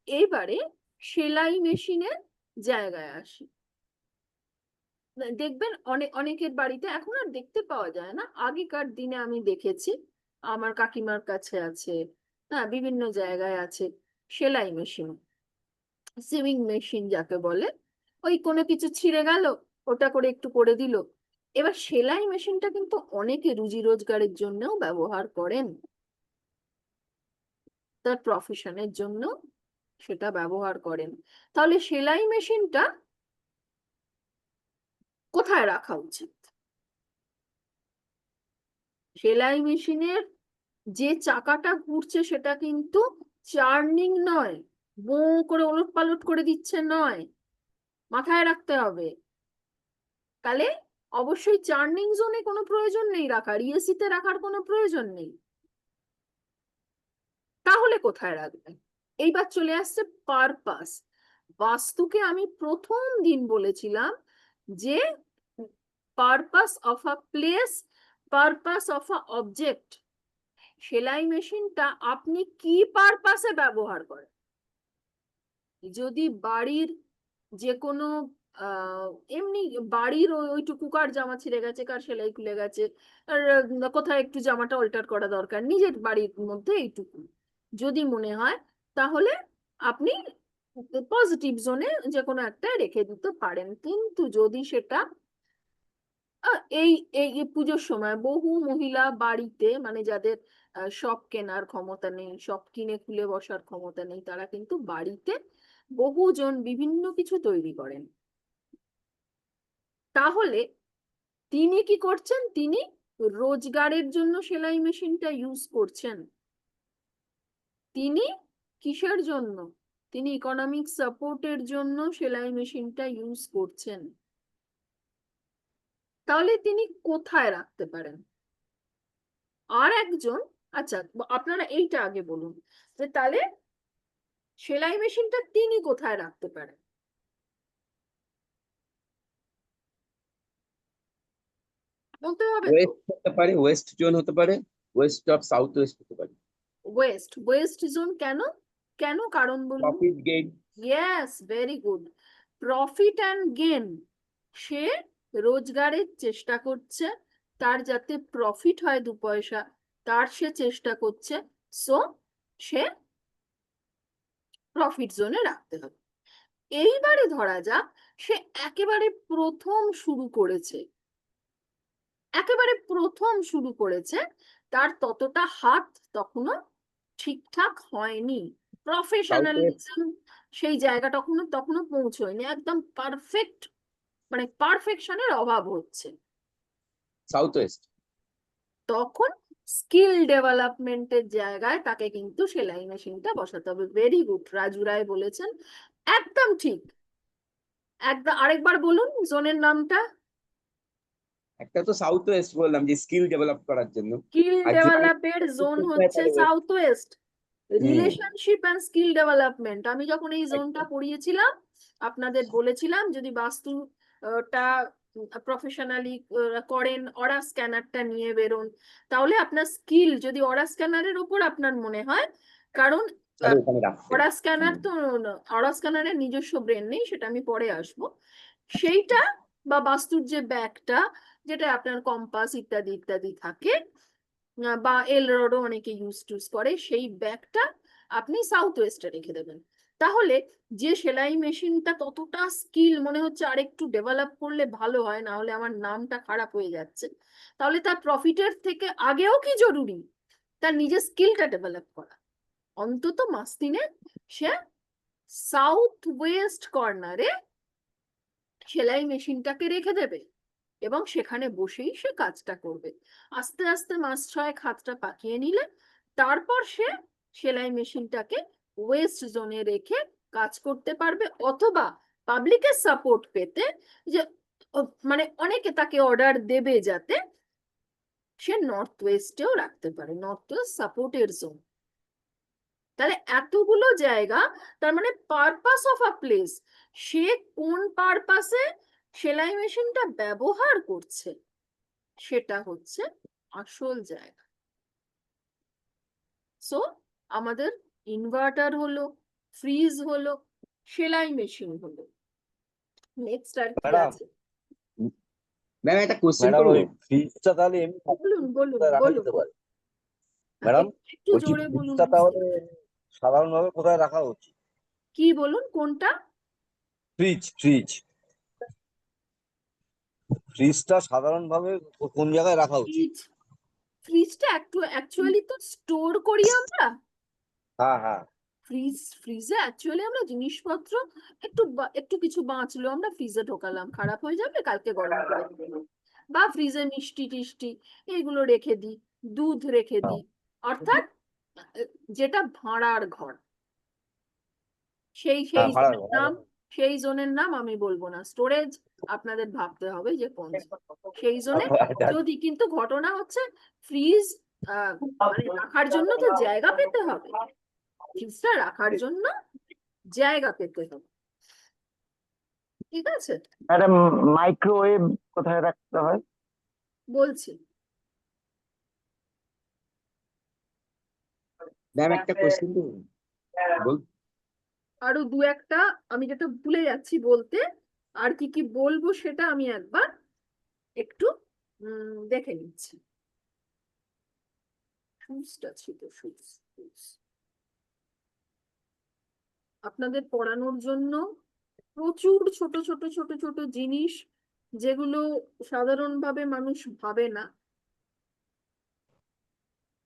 এইবারে সেলাই মেশিনের জায়গায় আসি। দেখবেন অনেকের বাড়িতে এখন আর দেখতে পাওয়া যায় না, আগেকার দিনে আমি দেখেছি, আমার কাকিমার কাছে আছে, হ্যাঁ বিভিন্ন জায়গায় আছে সেলাই মেশিন, সিউইং মেশিন যাকে বলে। ওই কোনো কিছু ছিঁড়ে গেল, ওটা করে একটু করে দিল। এবার সেলাই মেশিনটা কিন্তু অনেকে রুজি রোজগারের জন্যও ব্যবহার করেন, তার প্রফেশনের জন্য সেটা ব্যবহার করেন। তাহলে সেলাই মেশিনটা কোথায় রাখা উচিত? সেলাই মেশিনের যে চাকাটা ঘুরছে সেটা কিন্তু চার্নিং নয়, বো করে ওলট পালট করে দিচ্ছে নয়, মাথায় রাখতে হবে। তাহলে অবশ্যই চার্নিং জোনে কোনো প্রয়োজন নেই রাখার, ইএসিতে রাখার কোনো প্রয়োজন নেই। তাহলে কোথায় রাখবেন? এইবার চলে আসছে পারপাস। বাস্তুকে আমি প্রথম দিন বলেছিলাম যে purpose of a place, purpose of a object. সেলাই মেশিনটা আপনি কি পারপাসে ব্যবহার করেন? যদি বাড়ির যে কোনো এমনি বাড়ির ওইটুকু, কার জামা ছিঁড়ে গেছে, কার সেলাই খুলে গেছে, আর কোথায় একটু জামাটা অল্টার করা দরকার, নিজের বাড়ির মধ্যে এইটুকু যদি মনে হয়, তাহলে আপনি পজিটিভ জোনে যে কোনো একটা রেখে দিতে পারেন, কিন্তু যদি সেটা এই এই এই পুজোর সময় বহু মহিলা বাড়িতে, মানে যাদের সব কেনার ক্ষমতা নেই, সব কিনে খুলে বসার ক্ষমতা নেই, তারা কিন্তু বাড়িতে বহুজন বিভিন্ন কিছু তৈরি করেন। তাহলে তিনি কি করছেন? তিনি রোজগারের জন্য সেলাই মেশিনটা ইউজ করছেন। তিনি কিসের জন্য? তিনি ইকোনমিক সাপোর্টের জন্য সেলাই মেশিনটা ইউজ করছেন। তাহলে তিনি কোথায় রাখতে পারেন? আর একজন, আচ্ছা আপনারা এইটা আগে বলুন যে তাহলে সেলাই মেশিনটা তিনি কোথায় রাখতে পারেন? বলতে হবে তো। ওয়েস্ট হতে পারে, ওয়েস্ট জোন হতে পারে, ওয়েস্ট অফ সাউথ ওয়েস্ট হতে পারে। ওয়েস্ট জোন কেন? কেন কারণ বলুন। Profit gain. Yes, very good. Profit and gain, সে রোজগারের চেষ্টা করছে, তার যাতে প্রফিট হয় 2 পয়সা, তার সে চেষ্টা করছে। সো সে প্রফিট জোনে রাখতে হবে। এইবারে ধরা যাক সে একেবারে প্রথম শুরু করেছে, তার ততটা হাত তখনো ঠিকঠাক হয়নি, প্রফেশনালিজম সেই জায়গা তখনো পৌঁছয়নি, একদম পারফেক্ট, মানে পারফেকশনের অভাব হচ্ছে। South West. তখন স্কিল ডেভেলপমেন্টের জায়গায় তাকে কিন্তু সেলাই মেশিনটা বসাতে হবে। ভেরি গুড, রাজু রায় বলেছেন, একদম ঠিক। একদম আরেকবার বলুন জোনের নামটা। একটা তো সাউথ ওয়েস্ট বললাম যে স্কিল ডেভেলপ করার জন্য। স্কিল আর যদি ডেভেলপের জোন হচ্ছে south West. Relationship and skill development, আমি যখন এই জোনটা পড়িয়েছিলাম আপনাদের বলেছিলাম যদি বাস্তুটা প্রফেশনালি করেন, অরা স্ক্যানারটা নিয়ে বেরোন, তাহলে আপনার স্কিল যদি অরা স্ক্যানারের উপর আপনার মনে হয়, কারণ তাহলে ওখানে রাখতে অরা স্ক্যানার তো, অরা স্ক্যানারের নিজস্ব ব্রেন নেই, সেটা আমি পরে আসবো। সেইটা বা বাস্তুর যে ব্যাগটা, যেটা আপনার কম্পাস ইত্যাদি ইত্যাদি থাকে, বা এল রডও অনেকে ইউজ করে, সেই ব্যাগটা আপনি সাউথ ওয়েস্টে রেখে দেবেন। তাহলে যে সেলাই মেশিনটা ততটা স্কিল মনে হচ্ছে আরেকটু ডেভেলপ করলে ভালো হয়, না হলে আমার নামটা খারাপ হয়ে যাচ্ছে, তাহলে তার প্রফিটের থেকে আগেও কি জরুরি তার নিজের স্কিলটা ডেভেলপ করা। অন্তত মাস 3 সে সাউথ ওয়েস্ট কর্নারে সেলাই মেশিনটাকে রেখে দেবে এবং সেখানে বসেই সে কাজটা করবে। আস্তে আস্তে মাস 6 হাতটা পাকিয়ে নিলে তারপর সে সেলাই মেশিনটাকে ওয়েস্ট জোনে রেখে কাজ করতে পারবে, অথবা পাবলিকের সাপোর্ট পেতে, যে মানে অনেকে তাকে অর্ডার দেবে, যাতে সে নর্থ ওয়েস্টেও রাখতে পারে, নর্থ ওয়েস্ট সাপোর্টের জোন। তাহলে এতগুলো জায়গা, তার মানে পারপাস অফ আ প্লেস, সে কোন পারপাসে সেলাই মেশিনটা ব্যবহার করছে সেটা হচ্ছে আসল জায়গা। সো আমাদের ইনভার্টার হলো, ফ্রিজ হলো, সেলাই মেশিন হলো, নেক্সট আর কি ম্যাডাম, আছে? ম্যাম একটা কোশ্চেন ম্যাডাম করবো? ওই ফ্রিজটা তাহলে এমনি বলুন বলুন কোথায় রাখা বলুন, যেতে পারে? ম্যাডাম, একটু বলছি জোরে বলুন, ফ্রিজটা বুঝতে তাহলে পারছি। সাধারণভাবে কোথায় রাখা উচিত? কি বলুন, কোনটা? ফ্রিজটা সাধারণভাবে কোন জায়গায় রাখা উচিত? ফ্রিজটা অ্যাকচুয়ালি তো স্টোর করি আমরা। হ্যাঁ, হ্যাঁ। ফ্রিজে অ্যাকচুয়ালি আমরা জিনিসপত্র একটু কিছু বাঁচলো আমরা ফ্রিজে ঢোকালাম, খারাপ হয়ে যাবে, কালকে গরম করে দেবো। বা ফ্রিজে মিষ্টি টিষ্টি এইগুলো রেখে দিই, দুধ রেখে দিই, অর্থাৎ যেটা ভাঁড়ার ঘর। সেই হ্যাঁ, সেই ভাড়া জোনের নাম, সেই জোনের নাম আমি বলবো না, স্টোরেজ আপনাদের ভাবতে হবে যে কোন zone। সেই জোনে যদি, কিন্তু ঘটনা হচ্ছে ফ্রিজ মানে রাখার জন্য তো জায়গা পেতে হবে, ফ্রিজটা রাখার জন্য জায়গা পেতে হবে, ঠিক আছে? ম্যাডাম, মাইক্রোওয়েভ কোথায় রাখতে হয়? বলছি, ম্যাম একটা কোশ্চেন করবো? বল। আরো 2-1টা আমি যেটা ভুলে যাচ্ছি বলতে, আর কি কি বলবো সেটা আমি একবার একটু দেখে নিচ্ছি। শুজটা ছিল, শুজ। আপনাদের পড়ানোর জন্য প্রচুর ছোট ছোট ছোট ছোট জিনিস যেগুলো সাধারণভাবে মানুষ ভাবে না,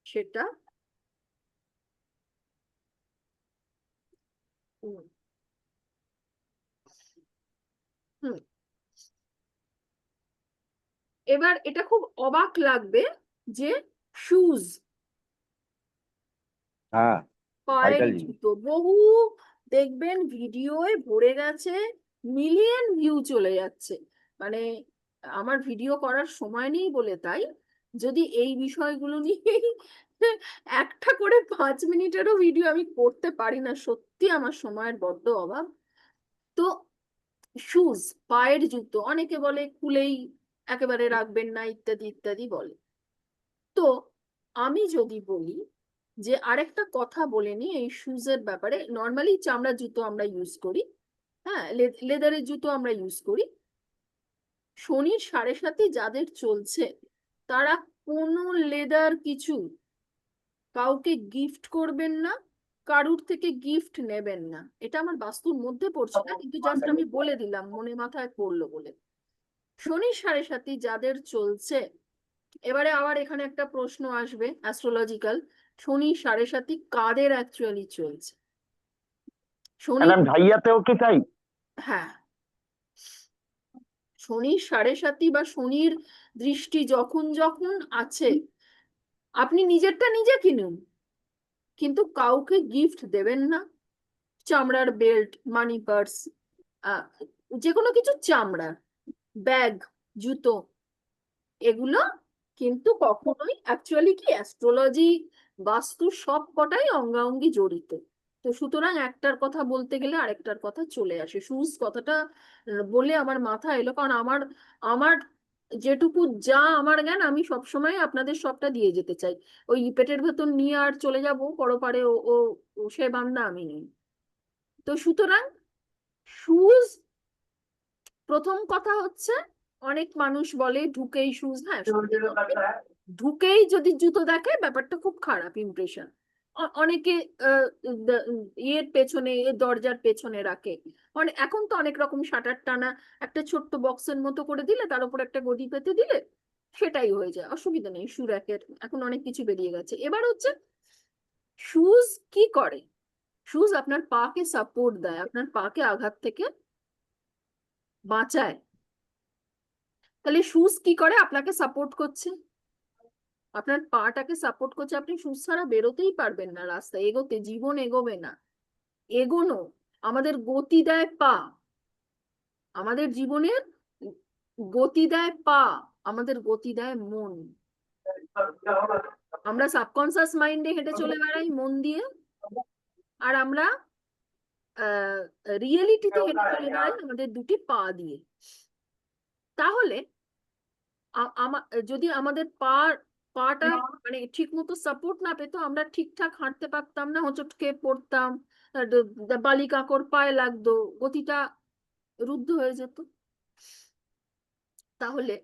সেটা হুম হুম। এবার এটা খুব অবাক লাগবে যে শুজ, হ্যাঁ, পায়ের vital জিনিস। জুতো, বহু দেখবেন ভিডিওয় ভরে গেছে, মিলিয়ন ভিউ চলে যাচ্ছে। মানে আমার ভিডিও করার সময় নেই বলে তাই, যদি এই বিষয়গুলো নিয়ে একটা করে 5 মিনিটেরও ভিডিও আমি করতে পারি না, সত্যি আমার সময়ের বড্ড অভাব। তো শুজ, পায়ের জুতো, অনেকে বলে খুলেই একেবারে রাখবেন না, ইত্যাদি ইত্যাদি বলে। তো আমি যদি বলি যে আরেকটা কথা বলে নি এই শুজের ব্যাপারে, নর্মালি চামড়ার জুতো আমরা ইউজ করি, হ্যাঁ, লেদারের জুতো আমরা ইউজ করি। শনির 7.5 যাদের চলছে তারা কোনো লেদার কিছু কাউকে গিফট করবেন না, কারুর থেকে গিফট নেবেন না। এটা আমার বাস্তুর মধ্যে পড়ছে না, কিন্তু জাস্ট আমি বলে দিলাম, মনে মাথায় পড়লো বলে। শনির 7.5 যাদের চলছে, এবারে আবার এখানে একটা প্রশ্ন আসবে অ্যাস্ট্রোলজিক্যাল, শনি 7.5 কাদের অ্যাকচুয়ালি চলছে? শনি, ম্যাডাম ঢাইয়াতেও কি তাই? হ্যাঁ, শনির 7.5 বা শনির দৃষ্টি যখন যখন আছে, আপনি নিজেরটা নিজে কিনুন, কিন্তু কাউকে গিফট দেবেন না। চামড়ার বেল্ট, মানি পার্স, যে কোনো কিছু চামড়ার, ব্যাগ, জুতো, এগুলো কিন্তু কখনোই, অ্যাকচুয়ালি কি অ্যাস্ট্রোলজি বাস্তু সব কটাই অঙ্গাঅঙ্গি জড়িত। তো সুতরাং একটার কথা বলতে গেলে আরেকটার কথা চলে আসে। শুজ কথাটা বলে আমার মাথা এলো, কারণ আমার আমার যেটুকু যা আমার জ্ঞান, আমি সবসময় আপনাদের সবটা দিয়ে যেতে চাই। ওই পেটের ভেতর নিয়ে আর চলে যাব পরপারে, ও ও ও সে বান্দা আমি নেই। তো সুতরাং শুজ, প্রথম কথা হচ্ছে, অনেক মানুষ বলে ঢুকেই শুজ, হ্যাঁ সত্যি কথা, ঢুকেই যদি জুতো দেখে ব্যাপারটা খুব খারাপ ইমপ্রেশন। অনেকে ইয়ের পেছনে, দরজার পেছনে রাখে। এখন তো অনেক রকম শাটার টানা, একটা ছোট্ট বক্সের মতো করে দিলে তার উপর একটা গদি পেতে দিলে সেটাই হয়ে যায়, অসুবিধা নেই। শু র্যাকের এখন অনেক কিছু বেরিয়ে গেছে। এবার হচ্ছে শুজ কি করে, শুজ আপনার পাকে সাপোর্ট দেয়, আপনার পাকে আঘাত থেকে বাঁচায়। তাহলে শুজ কি করে, আপনাকে সাপোর্ট করছে, আপনার পাটাকে সাপোর্ট করছে। আপনি শুজ ছাড়া বেরোতেই পারবেন না রাস্তায়, এগোতে, জীবন এগোবে না। এগোনো, আমাদের গতি দেয় পা, আমাদের জীবনের গতি দেয় পা, আমাদের গতি দেয় মন। আমরা সাবকনসিয়াস মাইন্ডে হেঁটে চলে বেড়াই মন দিয়ে, আর আমরা রিয়েলিটিতে হেঁটে চলে বেড়াই আমাদের দুটি পা দিয়ে। তাহলে যদি আমাদের পাটা মানে ঠিক মতো সাপোর্ট না পেতো, আমরা ঠিকঠাক হাঁটতে পারতাম না, হোঁচট খেয়ে পড়তাম, বালি কাঁকড় পায়ে লাগতো, গতিটা রুদ্ধ হয়ে যেত। তাহলে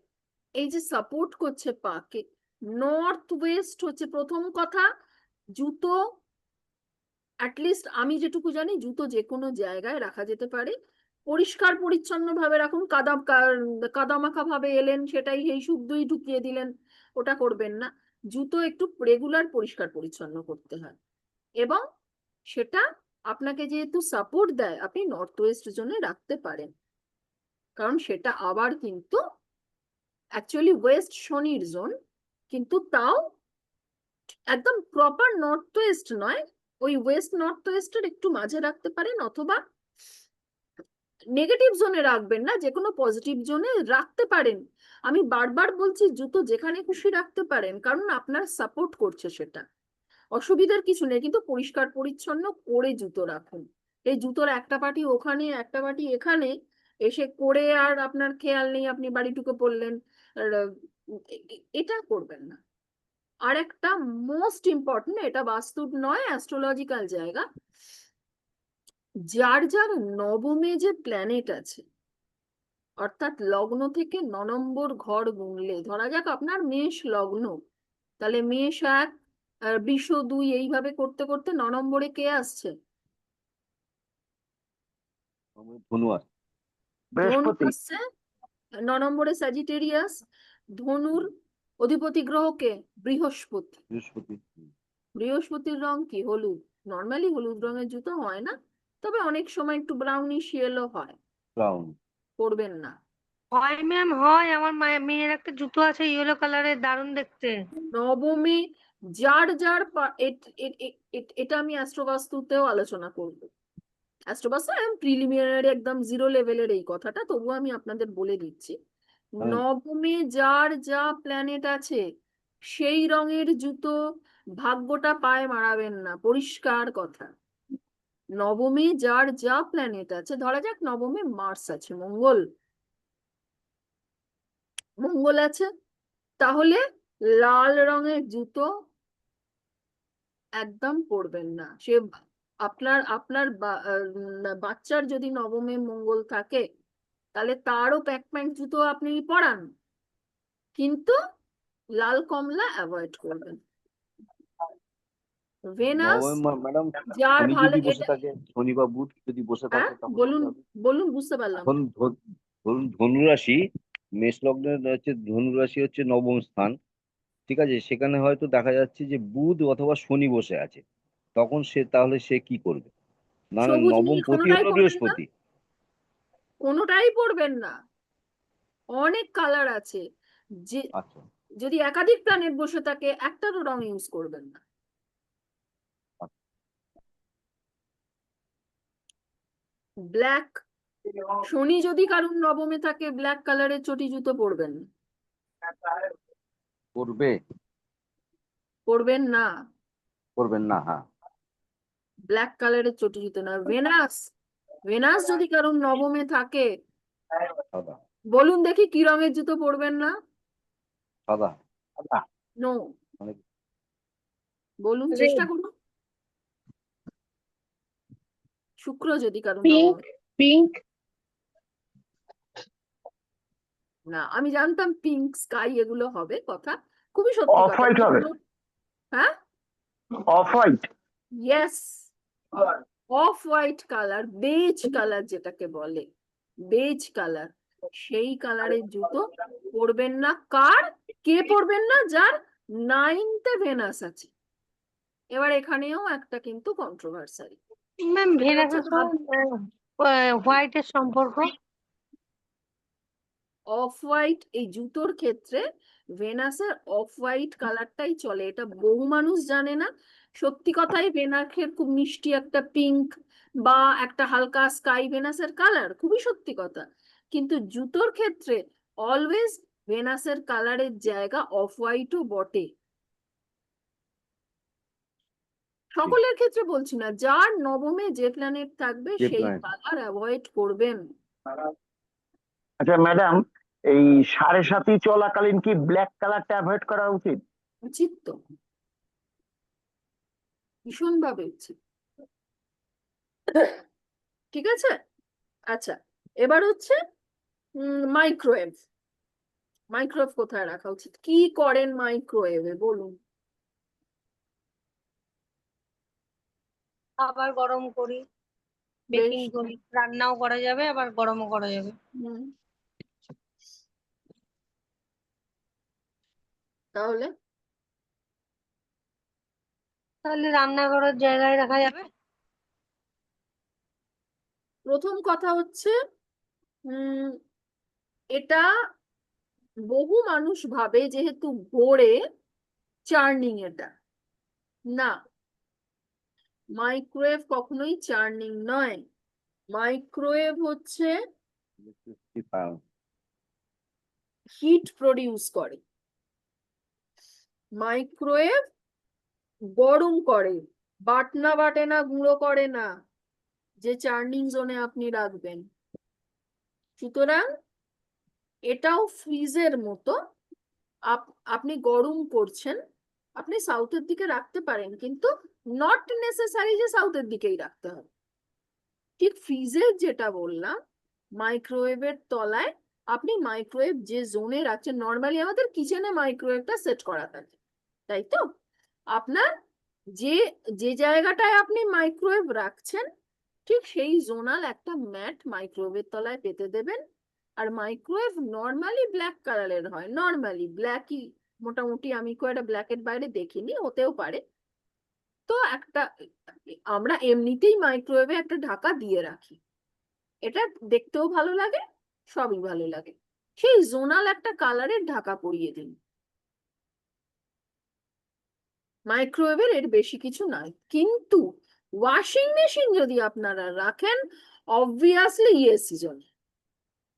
এই যে সাপোর্ট করছে পাকে, নর্থ ওয়েস্ট হচ্ছে প্রথম কথা। জুতো, অ্যাটলিস্ট আমি যেটুকু জানি, জুতো যে কোনো জায়গায় রাখা যেতে পারে। পরিষ্কার পরিচ্ছন্ন ভাবে রাখুন, কাদামাখা ভাবে এলেন, সেটাই এই শুদ্ধই ঢুকিয়ে দিলেন, ওটা করবেন না। জুতো একটু রেগুলার পরিষ্কার পরিচ্ছন্ন করতে হয়, এবং সেটা আপনাকে যেহেতু সাপোর্ট দেয়, আপনি নর্থ ওয়েস্ট জোনে রাখতে পারেন। কারণ সেটা আবার কিন্তু অ্যাকচুয়ালি ওয়েস্ট শনির জোন, কিন্তু তাও একদম প্রপার নর্থ ওয়েস্ট নয়, ওই ওয়েস্ট নর্থ ওয়েস্টের একটু মাঝে রাখতে পারেন, অথবা নেগেটিভ জোনে রাখবেন না, যে কোনো পজিটিভ জোনে রাখতে পারেন। আমি বারবার বলছি জুতো যেখানে খুশি রাখতে পারেন, কারণ আপনার সাপোর্ট করছে সেটা, অসুবিধার কিছু নেই। কিন্তু পরিষ্কার পরিচ্ছন্ন করে জুতো রাখুন। এই জুতোর একটা পাটি ওখানে, একটা পাটি এখানে এসে করে আর আপনার খেয়াল নেই, আপনি বাড়ি ঢুকে পড়লেন, আর, এটা করবেন না। আর একটা মোস্ট ইম্পর্টেন্ট, এটা বাস্তুর নয়, অ্যাস্ট্রোলজিক্যাল জায়গা, যার যার নবমে যে প্ল্যানেট আছে, অর্থাৎ লগ্ন থেকে 9 নম্বর ঘর গুনলে, ধরা যাক আপনার মেষ লগ্ন, তাহলে মেষ 1 আর বৃষ 2, এইভাবে করতে করতে 9 নম্বরে কে আসছে? ধনু আছে। ধনু বৃহস্পতি। আসছে 9 নম্বরে স্যাজিটেরিয়াস। ধনুর অধিপতি গ্রহ কে? বৃহস্পতি। বৃহস্পতি। বৃহস্পতির রং কি? হলুদ। নর্মালি হলুদ রঙের জুতো হয় না, তবে অনেক সময় একটু ব্রাউনিশ ইয়েলো হয়, ব্রাউন। পরবেন না। হয় ম্যাম হয়, আমার মেয়ের একটা জুতো আছে ইয়েলো কালারের, দারুণ দেখতে। নবমে যার যার এটা আমি অ্যাস্ট্রোবাস্তুতেও আলোচনা করব। অ্যাস্ট্রোবাস্তু একদম প্রিলিমিনারি, একদম জিরো লেভেলের এই কথাটা, তবুও আমি আপনাদের বলে দিচ্ছি। নবমে যার যা প্ল্যানেট আছে সেই রঙের জুতো ভাগ্যটা পায়ে মারাবেন না, পরিষ্কার কথা। নবমে যার যা প্ল্যানেট আছে, ধরা যাক নবমে মার্স আছে, মঙ্গল আছে, তাহলে লাল রঙের জুতো একদম পরবেন না। সে আপনার আপনার বাচ্চার যদি নবমে মঙ্গল থাকে, তাহলে তারও প্যাক জুতো আপনি পরান, কিন্তু লাল কমলা অ্যাভয়েড করবেন। ভেনাস ম্যাডাম যার শনি ভালো যদি বসে এটা, থাকে, শনি বা বুধ যদি বসে হ্যাঁ থাকে তখন বলুন কি হবে? বলুন, বুঝতে পারলাম না। ধরুন ধনুরাশি, মেষ লগ্নের হচ্ছে ধনুরাশি হচ্ছে নবম স্থান, ঠিক আছে, সেখানে হয়তো দেখা যাচ্ছে যে বুধ অথবা শনি বসে আছে, তখন তাহলে সে কি করবে? না না, সবুজ নবম নীল পতি কোনোটাই হলো পরবেন না, বৃহস্পতি। কোনোটাই পরবেন না। অনেক কালার আছে, যে আচ্ছা। যদি একাধিক প্ল্যানেট বসে থাকে একটারও রং ইউজ করবেন না। ব্ল্যাক, শনি যদি কারুর নবমে থাকে ব্ল্যাক কালারের চটি জুতো পরবেন না, করবে? পরবেন না, করবেন না, হ্যাঁ। ব্ল্যাক কালারের চটি জুতো না। ভেনাস যদি কারুর নবমে থাকে, সাদা। বলুন দেখি কি রঙের জুতো পরবেন না? সাদা। নো, মানে বলুন, Red. চেষ্টা করুন। শুক্র যদি কারুর পিঙ্ক, নবমে, পিঙ্ক। না আমি জানতাম পিঙ্ক স্কাই এগুলো হবে কথা, খুবই সত্যি অফ কথা। হোয়াইট হবে, হ্যাঁ, off white. Yes, off white colour, beige colour যেটাকে বলে, বেজ কালার, সেই কালারের জুতো পরবেন না। কে পরবেন না? যার 9th ভেনাস আছে। এবার এখানেও একটা কিন্তু কন্ট্রোভার্সারি, ম্যাম ভেনাসের সঙ্গে হোয়াইটের সম্পর্ক? অফ হোয়াইট এই জুতোর ক্ষেত্রে ভেনাসের অফ হোয়াইট কালারটাই চলে, এটা বহু মানুষ জানে না। সত্যি কথাই ভেনাসের খুব মিষ্টি একটা পিঙ্ক বা একটা হালকা স্কাই ভেনাসের কালার, খুবই সত্যি কথা, কিন্তু জুতোর ক্ষেত্রে অলওয়েজ ভেনাসের কালারের জায়গা অফ হোয়াইটও বটে। সকলের ক্ষেত্রে বলছি না, যার নবমে যে প্ল্যানেট থাকবে যে সেই planet। কালার অ্যাভয়েড করবেন। আচ্ছা ম্যাডাম, এই 7.5 চলাকালীন কি ব্ল্যাক কালারটা অ্যাভয়েড করা উচিত? উচিত তো, ভীষণভাবে উচিত। ঠিক আছে, আচ্ছা, এবার হচ্ছে মাইক্রোওয়েভ। মাইক্রোওয়েভ কোথায় রাখা উচিত? কি করেন মাইক্রোওয়েভে বলুন? আবার গরম করি, বেশ, বেকিং করি, রান্নাও করা যাবে আবার গরমও করা যাবে। তাহলে তাহলে রান্নাঘরের জায়গায় রাখা যাবে। প্রথম কথা হচ্ছে উম এটা বহু মানুষ ভাবে যেহেতু ভোরে চার্নিং, এটা না, মাইক্রোওয়েভ কখনোই চার্নিং নয়। মাইক্রোওয়েভ হচ্ছে হিট প্রডিউস করে, মাইক্রোওয়েভ গরম করে, বাটে না, গুঁড়ো করে না, যে চার্নিং জোনে আপনি রাখবেন। সুতরাং এটাও ফ্রিজের মতো, আপনি গরম করছেন, আপনি সাউথের দিকে রাখতে পারেন, কিন্তু নট নেসেসারি যে সাউথের দিকেই রাখতে হবে। ঠিক ফ্রিজের যেটা বললাম, মাইক্রোওয়েভের তলায় আপনি মাইক্রোওয়েভ যে জোনে রাখছেন, নর্মালি আমাদের কিচেনে মাইক্রোওয়েভটা সেট করা থাকে, তাই তো? আপনার যে যে জায়গাটায় আপনি মাইক্রোওয়েভ রাখছেন ঠিক সেই জোনাল একটা ম্যাট মাইক্রোওয়েভের তলায় পেতে দেবেন। আর মাইক্রোওয়েভ নর্মালি ব্ল্যাক কালারের হয়, নর্মালি ব্ল্যাকই, মোটামুটি আমি খুব একটা ব্ল্যাকের বাইরে দেখিনি, হতেও পারে। তো একটা আমরা এমনিতেই মাইক্রোওয়েভে একটা ঢাকা দিয়ে রাখি, এটা দেখতেও ভালো লাগে, সবই ভালো লাগে। সেই জোনাল একটা কালারের ঢাকা পরিয়ে দিন। মাইক্রোওয়েভের এর বেশি কিছু নয়। কিন্তু ওয়াশিং মেশিন যদি আপনারা রাখেন, অবভিয়াসলি ইএসসি জোনে,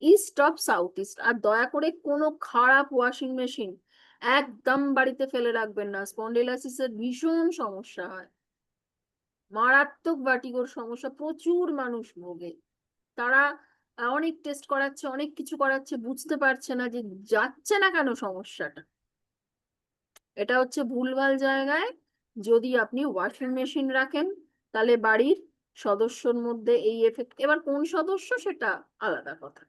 ইস্ট অফ সাউথ ইস্ট। আর দয়া করে কোনো খারাপ ওয়াশিং মেশিন একদম বাড়িতে ফেলে রাখবেন না, স্পন্ডিলাইসিসের ভীষণ সমস্যা হয়, মারাত্মক ভার্টিগোর সমস্যা, প্রচুর মানুষ ভোগে। তারা অনেক টেস্ট করাচ্ছে, অনেক কিছু করাচ্ছে, বুঝতে পারছে না যে যাচ্ছে না কেন সমস্যাটা। এটা হচ্ছে ভুলভাল জায়গায়। যদি আপনি ওয়াশিং মেশিন রাখেন তাহলে বাড়ির সদস্যর মধ্যে এই এফেক্ট, এবার কোন সদস্য সেটা আলাদা কথা,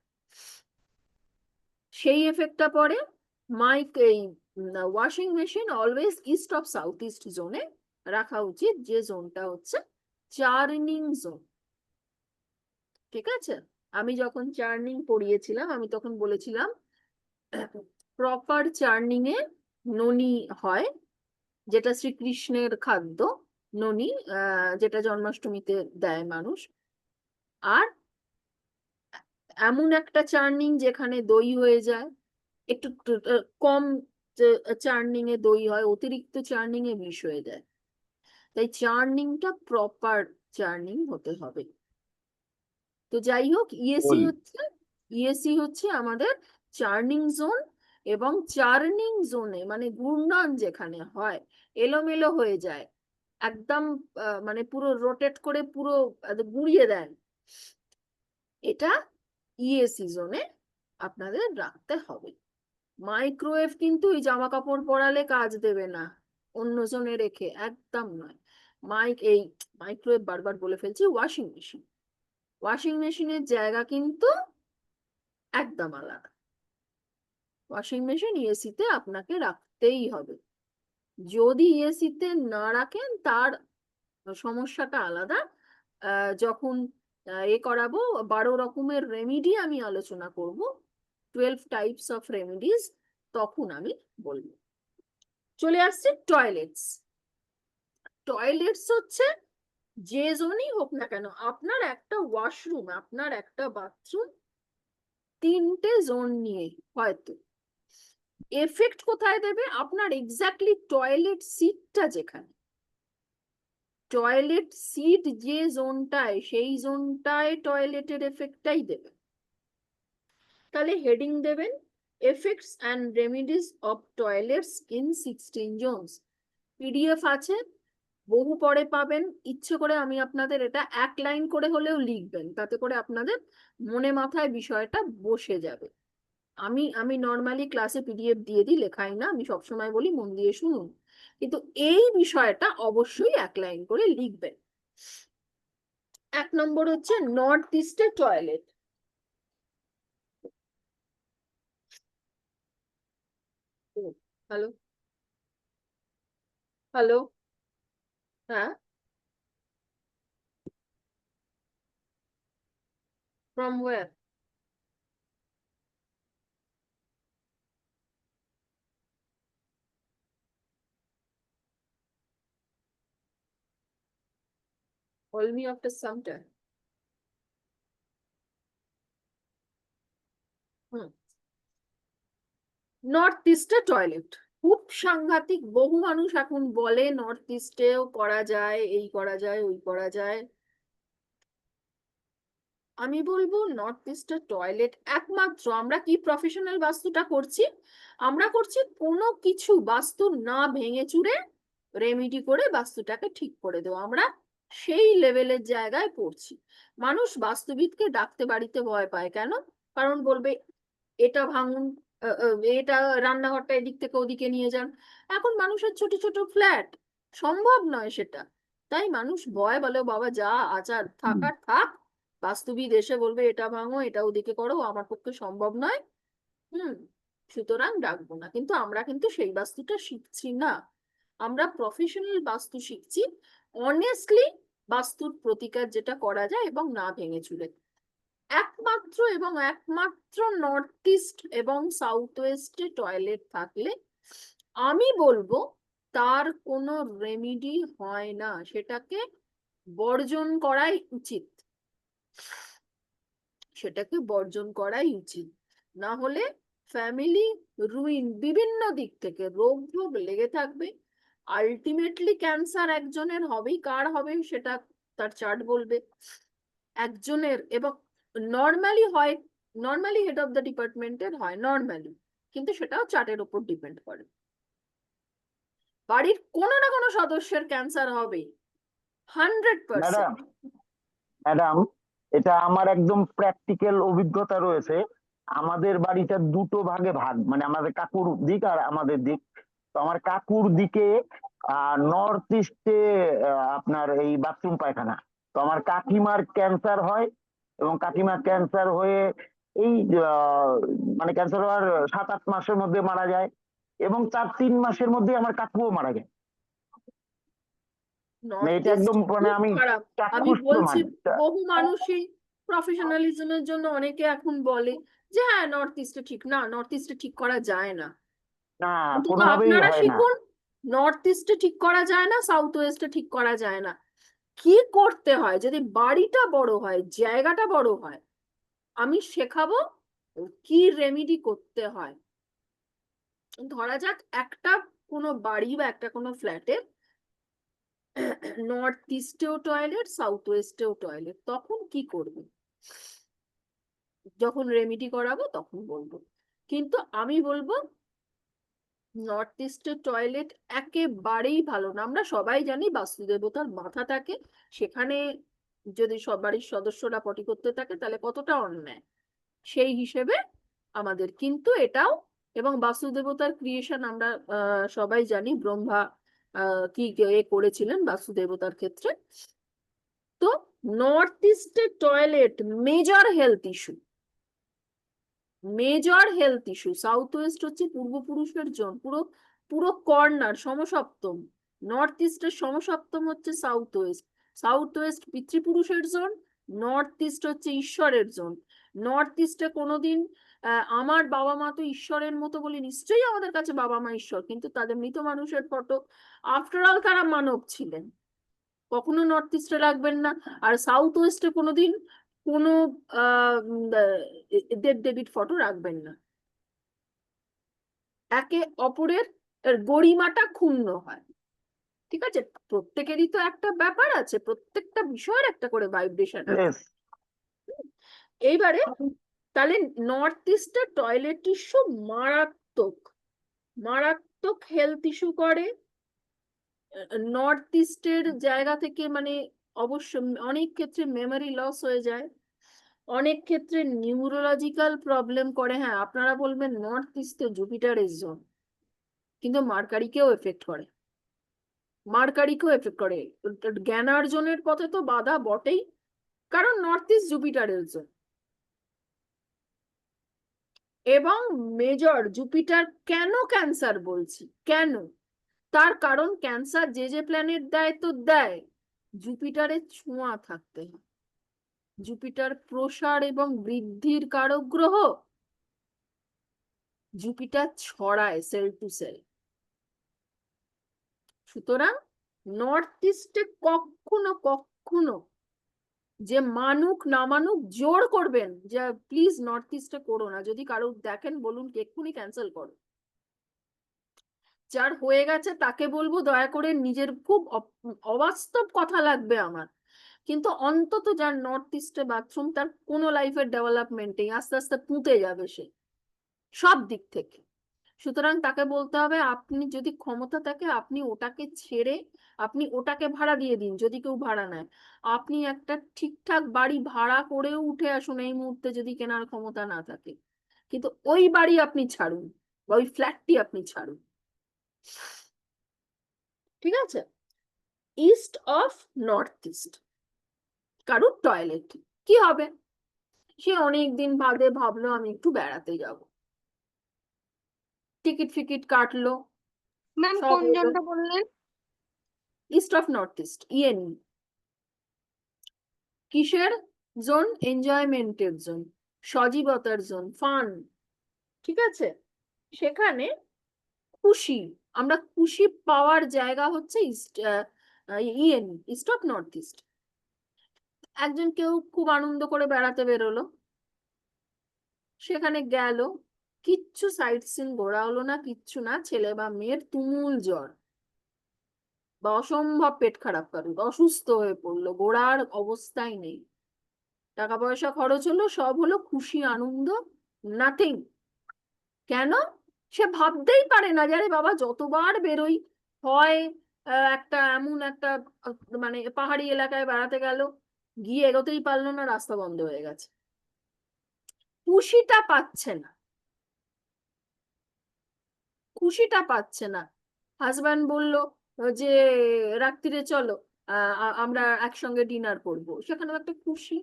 সেই এফেক্টটা পড়ে। এই washing machine always east of south east জোনে রাখা উচিত, যে জোনটা হচ্ছে চার্নিং জোন। ঠিক আছে, আমি যখন চার্নিং পড়িয়েছিলাম আমি তখন বলেছিলাম প্রপার চার্নিং এ ননি হয়, যেটা শ্রীকৃষ্ণের খাদ্য, ননি, যেটা জন্মাষ্টমীতে দেয় মানুষ। আর এমন একটা চার্নিং যেখানে দই হয়ে যায়, একটু কম চার্নিং এ দই হয়, অতিরিক্ত চার্নিং এ বিষ হয়ে যায়। তাই চার্নিংটা প্রপার চার্নিং হতে হবে। তো যাই হোক, ইএসি হচ্ছে আমাদের চার্নিং জোন। এবং চার্নিং জোনে মানে ঘূর্ণন যেখানে হয়, এলোমেলো হয়ে যায় একদম, মানে পুরো রোটেট করে পুরো গুঁড়িয়ে দেন, এটা ইএসি জোনে আপনাদের রাখতে হবে। মাইক্রোওয়েভ কিন্তু এই জামা কাপড় পরালে কাজ দেবে না, অন্য জোনে রেখে, একদম নয়। মাইক্রোওয়েভ বারবার বলে ফেলছি, ওয়াশিং মেশিন, ওয়াশিং মেশিনের জায়গা কিন্তু একদম আলাদা। ওয়াশিং মেশিন ইএসিতে আপনাকে রাখতেই হবে। যদি ইএসিতে না রাখেন তার সমস্যাটা আলাদা। যখন করাবো 12 রকমের রেমিডি আমি আলোচনা করব, 12 টাইপস অফ রেমিডিস, তখন আমি বলবো। চলে আসছে টয়লেটস। টয়লেটস হচ্ছে যে জোনই হোক না কেন, আপনার একটা ওয়াশরুম, আপনার একটা বাথরুম, 3টে জোন নিয়ে হয়তো এফেক্ট কোথায় দেবে, আপনার এক্স্যাক্টলি টয়লেট সিটটা যেখানে, টয়লেট সিট যে জোনটায়, সেই জোনটায় টয়লেটের এফেক্টটাই দেবে। তাহলে হেডিং দেবেন effects and remedies of toilets in 16 Jones. PDF আছে, বহু পরে পাবেন। ইচ্ছে করে আমি আপনাদের এটা 1 লাইন করে হলেও লিখবেন, তাতে করে আপনাদের মনে মাথায় বিষয়টা বসে যাবে। আমি নর্মালি ক্লাসে পিডিএফ দিয়ে দিই, লেখাই না, আমি সবসময় বলি মন দিয়ে শুনুন, কিন্তু এই বিষয়টা অবশ্যই 1 লাইন করে লিখবেন। 1 নম্বর হচ্ছে নর্থ ইস্টে টয়লেট। হ্যালো হ্যালো, হ্যাঁ, from where? Call me after some time. North ইস্টে টয়লেট খুব সাংঘাতিক। বহু মানুষ এখন বলে নর্থ ইস্টেও করা যায়, এই করা যায়, ওই করা যায়। আমি বলবো নর্থ ইস্টের টয়লেট একমাত্র, আমরা কি প্রফেশনাল বাস্তুটা করছি, আমরা করছি কোনো কিছু বাস্তু না ভেঙে চুরে রেমিডি করে বাস্তুটাকে ঠিক করে দেবো, আমরা সেই লেভেলের জায়গায় পড়ছি। মানুষ বাস্তুবিদকে ডাকতে বাড়িতে ভয় পায় কেন? কারণ বলবে এটা ভাঙুন, এটা রান্নাঘরটা এদিক থেকে ওদিকে নিয়ে যান। এখন মানুষের ছোট ছোট ফ্ল্যাট, সম্ভব নয় সেটা। তাই মানুষ ভয় বলে, বাবা যা আচার থাকার থাক, বাস্তুবিদ এসে বলবে এটা ভাঙো, এটা ওদিকে করো, আমার পক্ষে সম্ভব নয়, সুতরাং ডাকবো না। কিন্তু আমরা কিন্তু সেই বাস্তুটা শিখছি না, আমরা প্রফেশনাল বাস্তু শিখছি। অনেস্টলি বাস্তুর প্রতিকার যেটা করা যায় এবং না ভেঙে চুরে। একমাত্র নর্থ ইস্ট এবং সাউথ ওয়েস্টে টয়লেট থাকলে আমি বলবো তার কোনো রেমিডি হয় না, সেটাকে বর্জন করাই উচিত, সেটাকে বর্জন করাই উচিত। না হলে ফ্যামিলি রুইন, বিভিন্ন দিক থেকে রোগ ভোগ লেগে থাকবে। আলটিমেটলি ক্যান্সার একজনের হবেই, কার হবে সেটা তার চার্ট বলবে একজনের, এবং নর্মালি হয়, নর্মালি হেড অফ দ্য ডিপার্টমেন্টের হয় নর্মালি, কিন্তু সেটাও চার্টের উপর ডিপেন্ড করে। বাড়ির কোনো না কোনো সদস্যের ক্যান্সার হবে 100%। ম্যাডাম, এটা আমার একদম প্র্যাকটিক্যাল অভিজ্ঞতা রয়েছে। আমাদের বাড়িটা দুটো ভাগে ভাগ, মানে আমাদের কাকুর দিক আর আমাদের দিক। তো আমার কাকুর দিকে নর্থ ইস্টে আপনার এই বাথরুম পায়খানা। তো আমার কাকিমার ক্যান্সার হয়, এবং কাকিমার ক্যান্সার হয়ে এই মানে ক্যান্সার হওয়ার 7-8 মাসের মধ্যে মারা যায়, এবং তার 3 মাসের মধ্যে আমার কাকুও মারা যায়। মানে এটা একদম মানে আমি খারাপ। আমি চাক্ষুষ বলছি প্রমাণ। বহু মানুষই প্রফেশনালিজমের জন্য অনেকে এখন বলে যে হ্যাঁ নর্থ ইস্টে ঠিক না, নর্থ ইস্টে ঠিক করা যায় না। না, অন্তত কোনোভাবেই আপনারা হয় না। শিখুন নর্থ ইস্টে ঠিক করা যায় না, সাউথ ওয়েস্টে ঠিক করা যায় না। কি করতে হয়, যদি বাড়িটা বড় হয়, জায়গাটা বড় হয়, আমি শেখাবো কি রেমিডি করতে হয়। ধরা যাক একটা কোনো বাড়ি বা একটা কোনো ফ্ল্যাটে নর্থ ইস্টেও টয়লেট, সাউথ ওয়েস্টেও টয়লেট, তখন কি করবে? যখন রেমিডি করাবো তখন বলবো। কিন্তু আমি বলবো নর্থ ইস্টের টয়লেট একেবারেই ভালো না। আমরা সবাই জানি বাস্তুদেবতার মাথা থাকে সেখানে, যদি সব বাড়ির সদস্যরা পটি করতে থাকে তাহলে কতটা অন্যায়, সেই হিসেবে আমাদের কিন্তু এটাও, এবং বাস্তুদেবতার ক্রিয়েশন আমরা সবাই জানি ব্রহ্মা কি করেছিলেন বাস্তুদেবতার ক্ষেত্রে। তো নর্থ ইস্টের toilet major health issue, major health issue. South West হচ্ছে পূর্বপুরুষের জোন, পুরো পুরো কর্নার সমসপ্তম। নর্থ ইস্টের সমসপ্তম হচ্ছে সাউথ ওয়েস্ট। সাউথ ওয়েস্ট পিতৃপুরুষের জোন, নর্থ ইস্ট হচ্ছে ঈশ্বরের জোন। নর্থ ইস্টে কোনোদিন আমার বাবা মা তো ঈশ্বরের মতো বলি, নিশ্চয়ই আমাদের কাছে বাবা মা ঈশ্বর, কিন্তু তাদের মৃত মানুষের ফটো, আফটার অল তারা মানব ছিলেন, কখনো নর্থ ইস্টে রাখবেন না। আর সাউথ ওয়েস্টে কোনোদিন কোনো দেব দেবীর ফটো রাখবেন না, একে অপরের গরিমাটা ক্ষুণ্ণ হয়। ঠিক আছে, প্রত্যেকেরই তো একটা ব্যাপার আছে, প্রত্যেকটা বিষয়ের একটা করে ভাইব্রেশন আছে। Yes. এইবারে তাহলে নর্থ ইস্টের টয়লেট ইস্যু মারাত্মক, মারাত্মক হেলথ ইস্যু করে। নর্থ ইস্টের জায়গা থেকে মানে অবশ্য অনেক ক্ষেত্রে মেমোরি লস হয়ে যায়, অনেক ক্ষেত্রে নিউরোলজিক্যাল প্রবলেম করে। হ্যাঁ, আপনারা বলবেন নর্থ ইস্টে জুপিটারের জোন, কিন্তু মার্কারিকেও এফেক্ট করে, মার্কারিকেও এফেক্ট করে। জ্ঞানার্জনের পথে তো বাধা বটেই, কারণ নর্থ ইস্ট জুপিটারের জোন। এবং মেজর জুপিটার, কেন ক্যান্সার বলছি, কেন? তার কারণ ক্যান্সার যে যে প্ল্যানেট দেয় তো দেয়, জুপিটারের ছোঁয়া থাকতে হয়। জুপিটার প্রসার এবং বৃদ্ধির কারক গ্রহ, জুপিটার ছড়ায় সেল টু সেল। সুতরাং নর্থ ইস্টে কখনো কখনো যে মানুক না মানুক জোর করবেন যে প্লিজ নর্থ ইস্টে করো না, যদি কারো দেখেন বলুন এক্ষুনি ক্যান্সেল করো। যার হয়ে গেছে তাকে বলবো দয়া করে, নিজের খুব অবাস্তব কথা লাগবে আমার, কিন্তু অন্তত যার নর্থ ইস্টে বাথরুম, তার কোনো লাইফের ডেভেলপমেন্টেই আস্তে আস্তে পুঁতে যাবে সে সব দিক থেকে। সুতরাং তাকে বলতে হবে আপনি যদি ক্ষমতা থাকে আপনি ওটাকে ছেড়ে আপনি ওটাকে ভাড়া দিয়ে দিন, যদি কেউ ভাড়া নেয়। আপনি একটা ঠিকঠাক বাড়ি ভাড়া করেও উঠে আসুন এই মুহূর্তে যদি কেনার ক্ষমতা না থাকে, কিন্তু ওই বাড়ি আপনি ছাড়ুন বা ওই ফ্ল্যাটটি আপনি ছাড়ুন। ঠিক আছে, ইস্ট অফ নর্থ ইস্ট কারুর টয়লেট কি হবে, সে অনেকদিন বাদে ভাবলো আমি একটু বেড়াতে যাব, টিকিট ফিকিট কাটলো, ম্যাম সব কোন হলো। জনটা বললেন? East of north east, ENE. কিসের জোন? এনজয়মেন্টের জোন, সজীবতার জোন, ফান। ঠিক আছে, সেখানে খুশি, আমরা খুশি পাওয়ার জায়গা হচ্ছে east, east of north east. একজন কেউ খুব আনন্দ করে বেড়াতে বেরোলো, সেখানে গেল, কিচ্ছু সাইট সিন ঘোরা হলো না, কিচ্ছু না, ছেলে বা মেয়ের তুমুল জ্বর বা অসম্ভব পেট খারাপ, কারুর অসুস্থ হয়ে পড়লো, ঘোরার অবস্থাই নেই, টাকা পয়সা খরচ হলো, সব হলো, খুশি আনন্দ নাথিং। কেন? সে ভাবতেই পারে না যে আরে বাবা যতবার বেরোই, হয় একটা এমন একটা মানে পাহাড়ি এলাকায় বেড়াতে গেল, গিয়ে এগোতেই পারলো না, রাস্তা বন্ধ হয়ে গেছে, খুশিটা পাচ্ছে না, খুশিটা পাচ্ছে না। হাজব্যান্ড বলল যে রাত্রিরে চলো আমরা একসঙ্গে ডিনার করব, সেখানে একটা খুশি,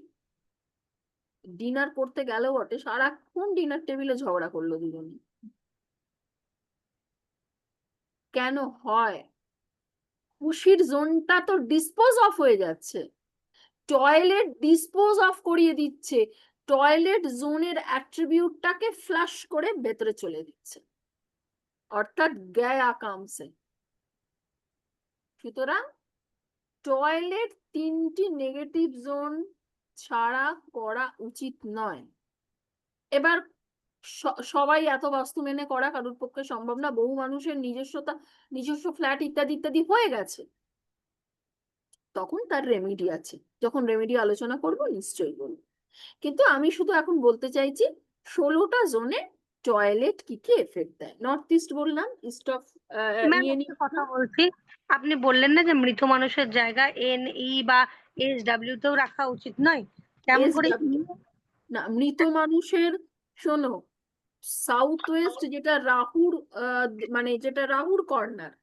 ডিনার করতে গেলেও বটে, সারাক্ষণ ডিনার টেবিলে ঝগড়া করলো দুজনে। কেন হয়? খুশির জোনটা তো ডিসপোজ অফ হয়ে যাচ্ছে, টয়লেট ডিসপোজ অফ করিয়ে দিচ্ছে, টয়লেট জোনের অ্যাট্রিবিউটটাকে ফ্লাশ করে ভেতরে চলে দিচ্ছে, অর্থাৎ গয়া কামসে। সুতরাং টয়লেট 3টি নেগেটিভ জোন ছাড়া করা উচিত নয়। এবার সবাই এত বাস্তু মেনে করা কারোর পক্ষে সম্ভব না, বহু মানুষের নিজস্ব ফ্ল্যাট ইত্যাদি ইত্যাদি হয়ে গেছে, তখন তার রেমেডি আছে, যখন রেমেডি আলোচনা করব নিশ্চয়ই বলবো। কিন্তু আমি শুধু এখন বলতে চাইছি 16টা জোনে টয়লেট কি কি এফেক্ট দেয়। নর্থ ইস্ট বললাম, ইস্ট অফ ম্যাম একটা কথা বলছি, আপনি বললেন না যে মৃত মানুষের জায়গা NE বা SW তেও রাখা উচিত নয়, কেমন করে না, মৃত মানুষের, শোনো, সাউথ ওয়েস্ট যেটা রাহুর মানে যেটা রাহুর কর্নার,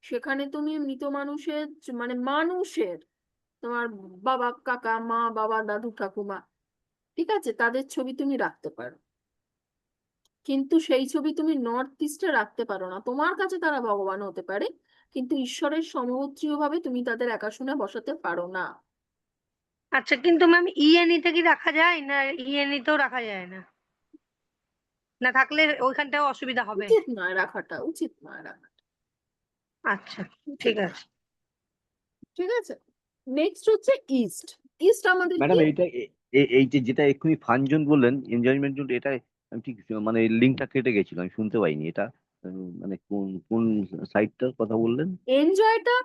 সেখানে তুমি মৃত মানুষের মানে মানুষের, তোমার বাবা কাকা মা বাবা দাদু ঠাকুমা, ঠিক আছে, তাদের ছবি তুমি রাখতে পারো, কিন্তু সেই ছবি তুমি নর্থ ইস্টে রাখতে পারো না। তোমার কাছে তারা ভগবান হতে পারে, কিন্তু ঈশ্বরের সমগোত্রীয় ভাবে তুমি তাদের একাশনে বসাতে পারো না। আচ্ছা, কিন্তু ম্যাম ENE তে কি রাখা যায় না? ENE তেও রাখা যায় না? না থাকলে ওইখানটাও অসুবিধা হবে? উচিত নয় রাখাটা, উচিত নয় রাখাটা। আচ্ছা, ঠিক আছে। ঠিক আছে, নেক্সট হচ্ছে ইস্ট। ইস্ট আমাদের ম্যাডাম কি? এইটা এই যে যেটা এক্ষুনি ফান জোন বললেন, এনজয়মেন্ট জোন, এটা আমি ঠিক মানে লিঙ্কটা কেটে গেছিল, আমি শুনতে পাইনি এটা। মানে কোন কোন সাইটটার কথা বললেন? এনজয়টা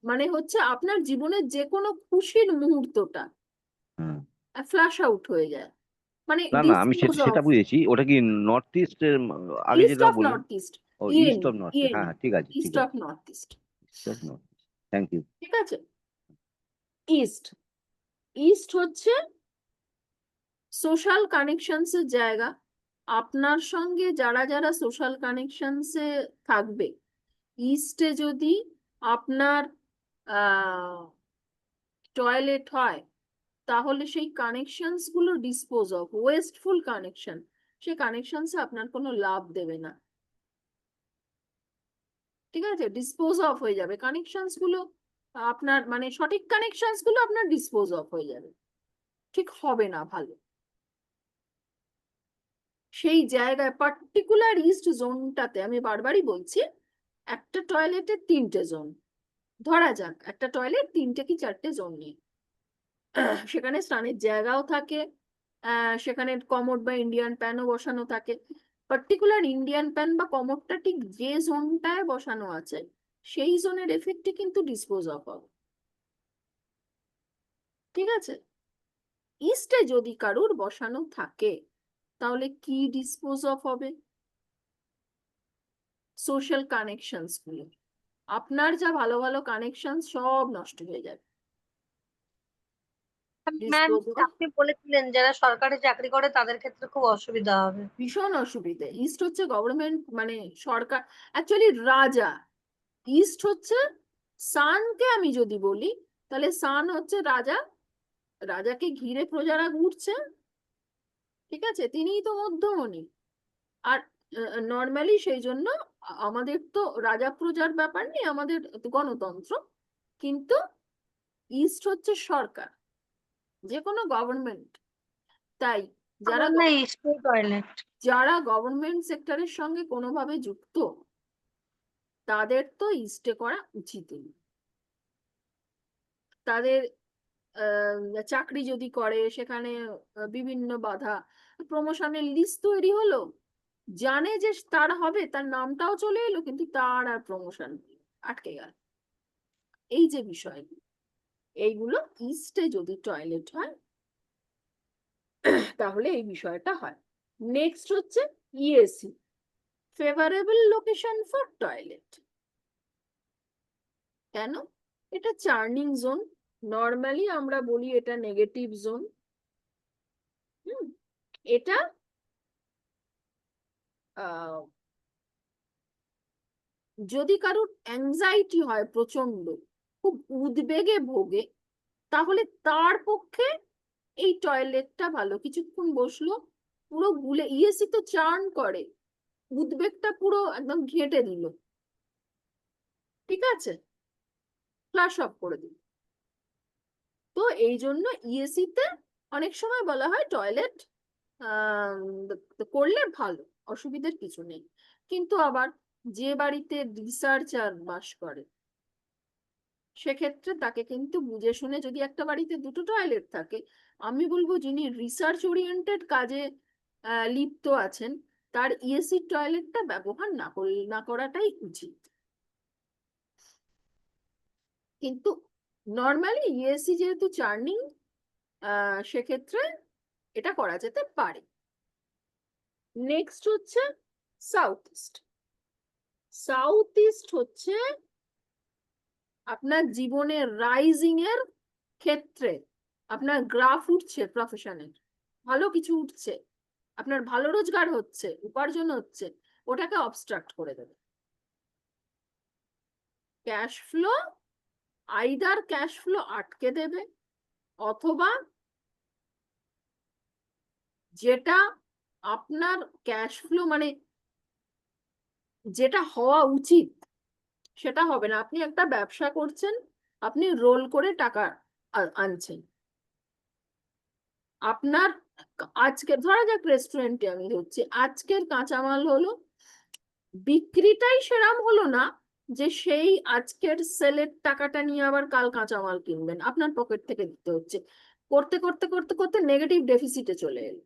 মানে হচ্ছে আপনার জীবনের যে কোনো খুশির মুহূর্তটা হুম। ফ্ল্যাশ আউট হয়ে যায়, মানে না না, আমি ডিসপোজ সেটা অফ। বুঝেছি, ওটা কি নর্থ ইস্ট এর আগে ইস্ট যেটা অফ বললেন? নর্থ ইস্ট, ও ইস্ট ইএনই, অফ নর্থ, হ্যাঁ ইএনই, হ্যাঁ, ঠিক আছে ঠিক ইস্ট আছে, of north east. East of north. Thank you. ঠিক আছে, ইস্ট, ইস্ট হচ্ছে সোশ্যাল কানেকশনস এর জায়গা। আপনার সঙ্গে যারা যারা সোশ্যাল কানেকশনস এ থাকবে, ইস্টে যদি আপনার টয়লেট হয়, তাহলে সেই কানেকশনস গুলো ডিসপোজ অফ, ওয়েস্টফুল কানেকশন, সেই কানেকশনস আপনার কোনো লাভ দেবে না। ঠিক আছে, ডিসপোজ অফ হয়ে যাবে কানেকশনস গুলো, আপনার মানে সঠিক কানেকশনস গুলো আপনার ডিসপোজ অফ হয়ে যাবে, ঠিক হবে না ভালো। সেই জায়গায় পার্টিকুলার ইস্ট জোনটাতে, আমি বারবারই বলছি, একটা টয়লেটের 3টে জোন, ধরা যাক একটা টয়লেট 3টে কি 4টে জোন নিয়ে, সেখানে স্নানের জায়গাও থাকে, সেখানে কমোড বা ইন্ডিয়ান প্যানও বসানো থাকে। পার্টিকুলার ইন্ডিয়ান প্যান বা কমোডটা ঠিক যে জোনটায় বসানো আছে, সেই জোনের এফেক্টে কিন্তু ডিসপোজ অফ হবে। ঠিক আছে, ইস্টে যদি কারুর বসানো থাকে, তাহলে কি ডিসপোজ অফ হবে? সোশ্যাল কানেকশনস গুলো, আপনার যা ভালো ভালো কানেকশন সব নষ্ট হয়ে যাবে। ম্যাম Dispose of, আপনি বলেছিলেন যারা সরকারি চাকরি করে তাদের ক্ষেত্রে খুব অসুবিধা হবে। ভীষণ অসুবিধে। ইস্ট হচ্ছে গভর্নমেন্ট মানে সরকার, অ্যাকচুয়ালি রাজা। ইস্ট হচ্ছে সানকে আমি যদি বলি, তাহলে সান হচ্ছে রাজা, রাজাকে ঘিরে প্রজারা ঘুরছে, ঠিক আছে, তিনিই তো মধ্যমণি। আর নর্মালি সেই জন্য আমাদের তো রাজা প্রজার ব্যাপার নেই, আমাদের গণতন্ত্র, কিন্তু ইস্ট হচ্ছে সরকার, যে কোনো গভর্নমেন্ট। তাই যারা আমার না স্কুল টয়লেট। যারা গভর্নমেন্ট সেক্টরের সঙ্গে কোনোভাবে যুক্ত তাদের তো ইস্টে করা উচিতই। তাদের চাকরি যদি করে সেখানে বিভিন্ন বাধা, প্রমোশনের লিস্ট তৈরি হলো, জানে যে তার হবে, তার নামটাও চলে এলো, কিন্তু তার আর প্রমোশন আটকে গেল। এই যে বিষয়, এইগুলো ইস্টে যদি টয়লেট হয় তাহলে এই বিষয়টা হয়। নেক্সট হচ্ছে EAC, favourable location for toilet. কেন? এটা চার্নিং জোন, নর্মালি আমরা বলি এটা নেগেটিভ জোন। এটা যদি কারোর অ্যাংজাইটি হয় প্রচন্ড, খুব উদ্বেগে ভোগে, তাহলে তার পক্ষে এই টয়লেটটা ভালো। কিছুক্ষণ বসলো, পুরো গুলে, ইএসি তো চার্ন করে, উদ্বেগটা পুরো একদম ঘেঁটে দিল, ঠিক আছে, ফ্লাশ অফ করে দিল। তো এই জন্য ইএসি তে অনেক সময় বলা হয় টয়লেট করলে ভালো, অসুবিধার কিছু নেই। কিন্তু আবার যে বাড়িতে রিসার্চার বাস করে সেক্ষেত্রে তাকে কিন্তু বুঝে শুনে, যদি একটা বাড়িতে দুটো টয়লেট থাকে, আমি বলবো যিনি রিসার্চ ওরিয়েন্টেড কাজে লিপ্ত আছেন তার ইএসি টয়লেটটা ব্যবহার না করাটাই উচিত। কিন্তু নর্মালি ইএসি যেহেতু চার্নিং, সেক্ষেত্রে এটা করা যেতে পারে। নেক্সট হচ্ছে সাউথ ইস্ট। সাউথ ইস্ট হচ্ছে আপনার জীবনের রাইজিং এর ক্ষেত্রে, আপনার গ্রাফ উঠছে, প্রফেশনের ভালো কিছু উঠছে, আপনার ভালো রোজগার হচ্ছে, উপার্জন হচ্ছে, ওটাকে অবস্ট্রাক্ট করে দেবে। Cash flow, either cash flow আটকে দেবে, অথবা যেটা আপনার ক্যাশ ফ্লো মানে যেটা হওয়া উচিত সেটা হবে না। আপনি একটা ব্যবসা করছেন, আপনি রোল করে টাকা আনছেন, আপনার আজকে ধরা যাক রেস্টুরেন্টে আমি ধরছি, আজকের কাঁচামাল হলো, বিক্রিটাই সেরাম হলো না যে সেই আজকের সেলের টাকাটা নিয়ে আবার কাল কাঁচামাল কিনবেন, আপনার পকেট থেকে দিতে হচ্ছে, করতে করতে করতে করতে নেগেটিভ ডেফিসিটে চলে এলো।